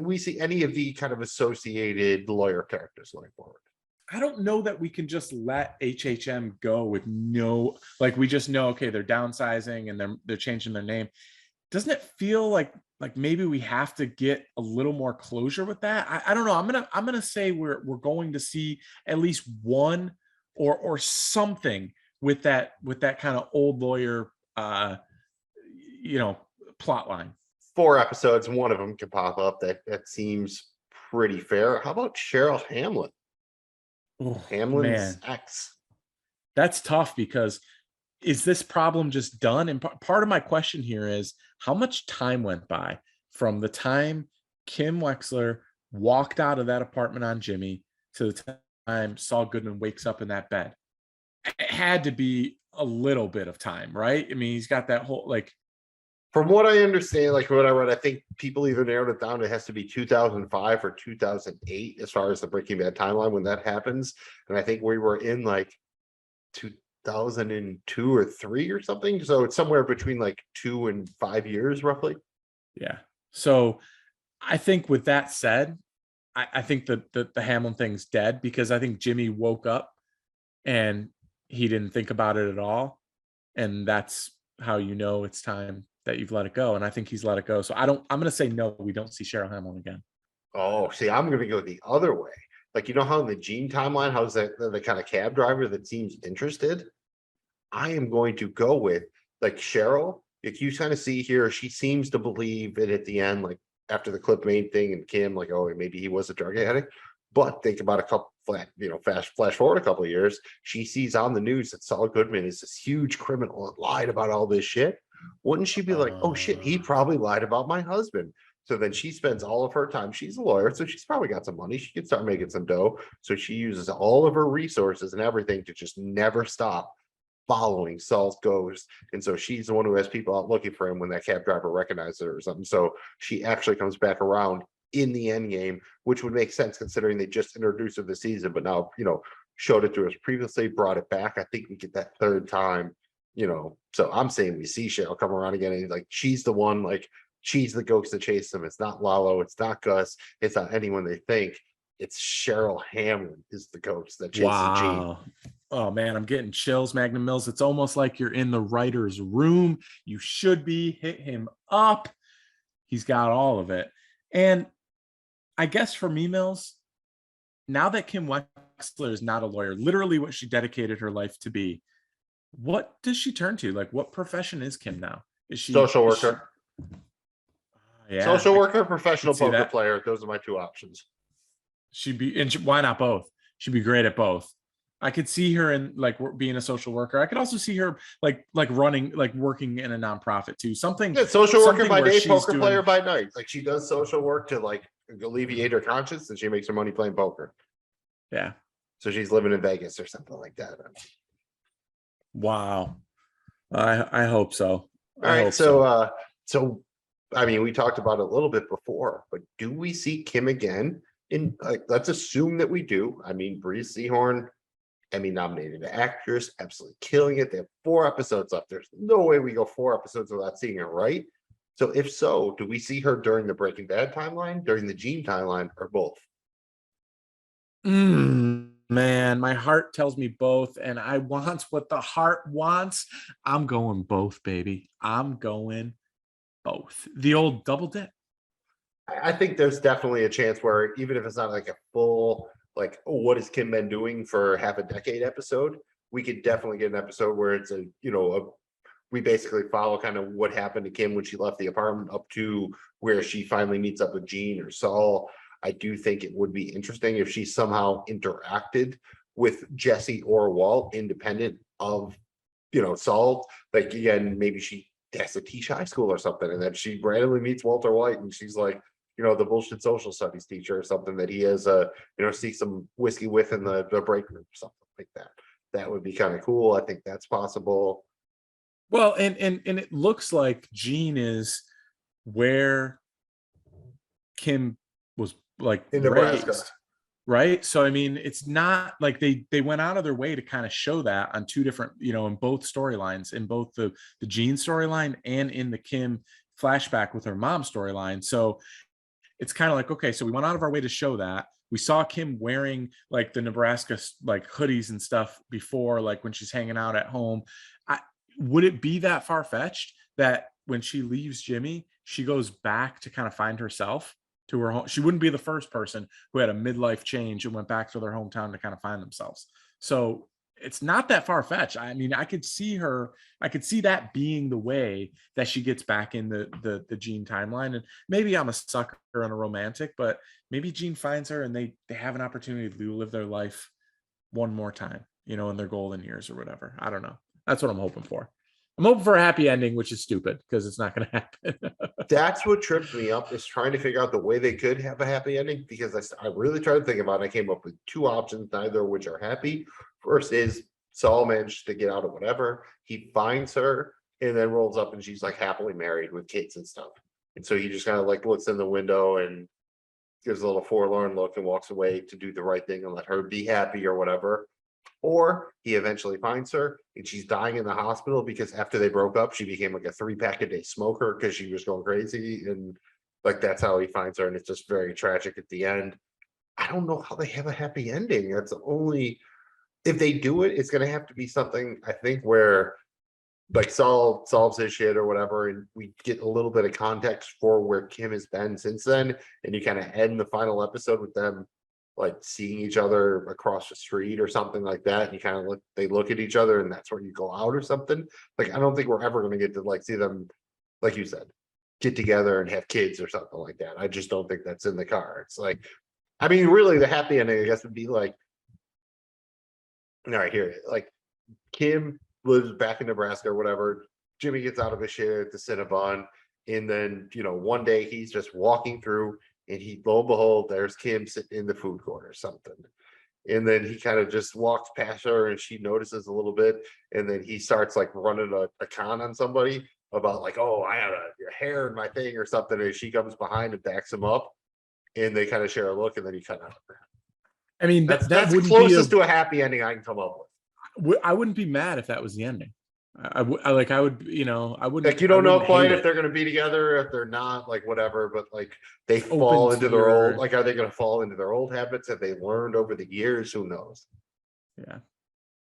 we see any of the kind of associated lawyer characters going forward. I don't know that we can just let HHM go with no, like we just know, okay, they're downsizing and they're changing their name. Doesn't it feel like maybe we have to get a little more closure with that? I don't know. I'm gonna say we're going to see at least one or something with that kind of old lawyer plot line. 4 episodes, one of them could pop up. That seems pretty fair. How about Cheryl Hamlin? Oh, Hamlin's man. ex. That's tough, because is this problem just done? And part of my question here is how much time went by from the time Kim Wexler walked out of that apartment on Jimmy to the time Saul Goodman wakes up in that bed? It had to be a little bit of time, right? I mean, he's got that whole From what I understand, like what I read, I think people either narrowed it down. It has to be 2005 or 2008 as far as the Breaking Bad timeline when that happens. And I think we were in like 2002 or 3 or something. So it's somewhere between like 2 and 5 years, roughly. Yeah. So I think with that said, I think that the Hamlin thing's dead, because I think Jimmy woke up and he didn't think about it at all. And that's how it's time that you've let it go. And I think he's let it go. So I'm going to say no, we don't see Cheryl Hamlin again. Oh, see, I'm going to go the other way. Like, how in the Gene timeline, how's that the kind of cab driver that seems interested? I am going to go with like Cheryl. If you kind of see here, she seems to believe it at the end, like after the Clip Main thing and Kim, like, oh, maybe he was a drug addict. But think about a couple flash forward a couple of years, she sees on the news that Saul Goodman is this huge criminal that lied about all this shit. Wouldn't she be like, oh shit, he probably lied about my husband? So then she spends all of her time. She's a lawyer, so she's probably got some money. She can start making some dough. So she uses all of her resources and everything to just never stop following Saul's ghost. And so she's the one who has people out looking for him when that cab driver recognizes her or something. So she actually comes back around in the end game, which would make sense considering they just introduced her this season, but now, showed it to us previously, brought it back. I think we get that third time. So I'm saying we see Cheryl come around again, and like she's the one, like she's the ghost that chased them. It's not Lalo, it's not Gus, it's not anyone they think. It's Cheryl Hamlin is the ghost that chases Gene. Oh man, I'm getting chills, Magnum Mills. It's almost like you're in the writer's room. You should be. Hit him up. He's got all of it. And I guess for me, Mills, now that Kim Wexler is not a lawyer, literally what she dedicated her life to be, what does she turn to? Like, what profession is Kim now? Is she social worker? Yeah, social worker, professional poker player. Those are my 2 options. Why not both? She'd be great at both. I could see her in like being a social worker. I could also see her like running, like working in a nonprofit too. Something. Yeah, social worker by day, poker player by night. Like she does social work to like alleviate her conscience, and she makes her money playing poker. Yeah. So she's living in Vegas or something like that. Wow. I hope so. All right. So I mean, we talked about it a little bit before, but do we see Kim again? Let's assume that we do. I mean, Bree Seahorn Emmy-nominated actress, absolutely killing it. They have 4 episodes left. There's no way we go 4 episodes without seeing her, right? So if so, do we see her during the Breaking Bad timeline, during the Gene timeline, or both? Man, my heart tells me both, and I want what the heart wants. I'm going both, baby. I'm going both. The old double dip. I think there's definitely a chance where even if it's not like a full, like, oh, what has Kim been doing for half a decade episode, we could definitely get an episode where it's we basically follow kind of what happened to Kim when she left the apartment up to where she finally meets up with Gene or Saul. I do think it would be interesting if she somehow interacted with Jesse or Walt independent of, Saul. Like, again, maybe she has to teach high school or something, and then she randomly meets Walter White and she's like, the bullshit social studies teacher or something that he has, see some whiskey with in the break room, something like that. That would be kind of cool. I think that's possible. Well, and it looks like Gene is where Kim was like In Nebraska. raised, right? So I mean, it's not like they went out of their way to kind of show that on 2 different, in both storylines, in both the Gene storyline and in the Kim flashback with her mom storyline. So it's kind of like, okay, so we went out of our way to show that. We saw Kim wearing like the Nebraska like hoodies and stuff before, like when she's hanging out at home. Would it be that far-fetched that when she leaves Jimmy, she goes back to kind of find herself to her home? She wouldn't be the first person who had a midlife change and went back to their hometown to kind of find themselves. So it's not that far-fetched. I mean, I could see that being the way that she gets back in the Gene timeline. And maybe I'm a sucker and a romantic, but maybe Gene finds her and they have an opportunity to live their life one more time, in their golden years or whatever. I don't know. That's what I'm hoping for. I'm hoping for a happy ending, which is stupid because it's not going to happen. That's what trips me up, is trying to figure out the way they could have a happy ending, because I really tried to think about it. I came up with 2 options, neither of which are happy. First is Saul managed to get out of whatever. He finds her and then rolls up and she's like happily married with kids and stuff. And so he just kind of like looks in the window and gives a little forlorn look and walks away to do the right thing and let her be happy or whatever. Or he eventually finds her and she's dying in the hospital because after they broke up, she became like a 3-pack a day smoker because she was going crazy. And like, that's how he finds her. And it's just very tragic at the end. I don't know how they have a happy ending. That's the only, if they do it, it's going to have to be something, I think, where like Saul solves his shit or whatever, and we get a little bit of context for where Kim has been since then. And you kind of end the final episode with them like seeing each other across the street or something like that. And you kind of they look at each other and that's where you go out or something. Like, I don't think we're ever going to get to like see them, like you said, get together and have kids or something like that. I just don't think that's in the cards. Like, I mean, really the happy ending, I guess, would be like, all right, here, like Kim lives back in Nebraska or whatever. Jimmy gets out of his shit at the Cinnabon. And then, one day he's just walking through and lo and behold, there's Kim sitting in the food court or something. And then he kind of just walks past her and she notices a little bit. And then he starts like running a con on somebody about like, oh, I have your hair in my thing or something. And she comes behind and backs him up. And they kind of share a look and then he cut out. I mean, that's wouldn't closest to a happy ending I can come up with. I wouldn't be mad if that was the ending. I would, I wouldn't. Like, you don't know quite if they're going to be together, if they're not, like whatever. But like they fall into their old. Like, are they going to fall into their old habits? Have they learned over the years? Who knows? Yeah,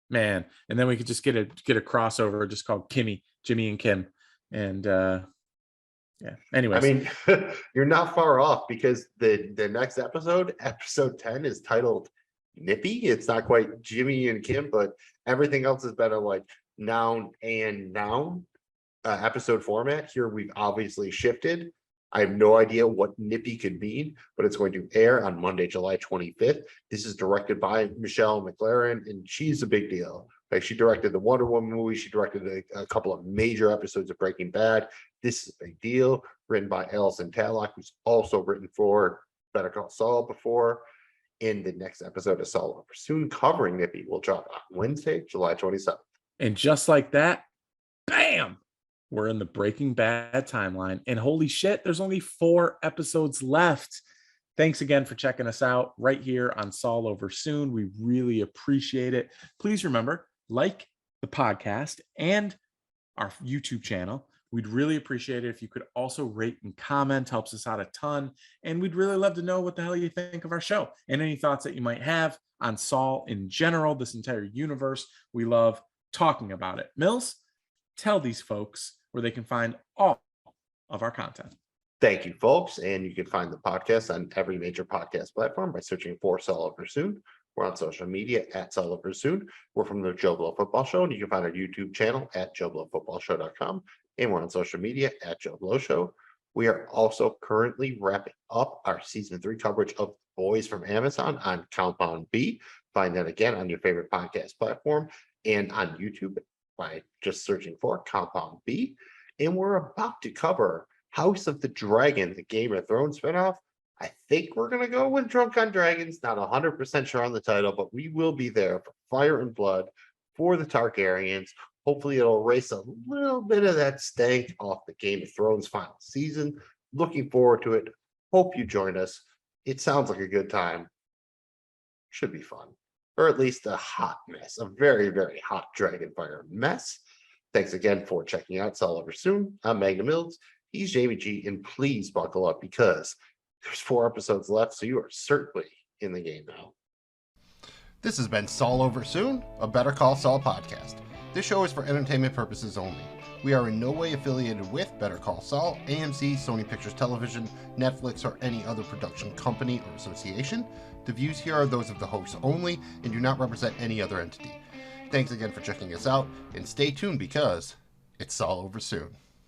man. And then we could just get a crossover just called Jimmy and Kim. And yeah. Anyways, I mean, you're not far off because the next episode 10, is titled Nippy. It's not quite Jimmy and Kim, but everything else is better, like noun and noun episode format. Here we've obviously shifted. I have no idea what Nippy could mean, but it's going to air on Monday, July 25th. This is directed by Michelle McLaren, and she's a big deal. Like, she directed the Wonder Woman movie. She directed a couple of major episodes of Breaking Bad. This is a big deal. Written by Alison Tallock, who's also written for Better Call Saul before. In the next episode of Saul Over Soon, covering Nippy, will drop on Wednesday, July 27th. And just like that, bam, we're in the Breaking Bad timeline. And holy shit, there's only 4 episodes left. Thanks again for checking us out right here on Saul Over Soon. We really appreciate it. Please remember, like the podcast and our YouTube channel. We'd really appreciate it if you could also rate and comment. Helps us out a ton. And we'd really love to know what the hell you think of our show and any thoughts that you might have on Saul in general, this entire universe. We love talking about it. Mills, tell these folks where they can find all of our content. Thank you, folks. And you can find the podcast on every major podcast platform by searching for Saul Over Soon. We're on social media at Saul Over Soon. We're from the Joe Blow Football Show, and you can find our YouTube channel at joeblowfootballshow.com. And we're on social media at Joe Blow Show. We are also currently wrapping up our season 3 coverage of Boys from Amazon on Compound B. Find that again on your favorite podcast platform and on YouTube by just searching for Compound B. And we're about to cover House of the Dragon, the Game of Thrones spinoff. I think we're going to go with Drunk on Dragons. Not 100% sure on the title, but we will be there for Fire and Blood for the Targaryens. Hopefully it'll erase a little bit of that stank off the Game of Thrones final season. Looking forward to it. Hope you join us. It sounds like a good time. Should be fun. Or at least a hot mess. A very, very hot Dragonfire mess. Thanks again for checking out Saul Over Soon. I'm Magnum Mills. He's Jamie G. And please buckle up because there's 4 episodes left, so you are certainly in the game now. This has been Saul Over Soon, a Better Call Saul podcast. This show is for entertainment purposes only. We are in no way affiliated with Better Call Saul, AMC, Sony Pictures Television, Netflix, or any other production company or association. The views here are those of the hosts only and do not represent any other entity. Thanks again for checking us out, and stay tuned because it's Saul Over Soon.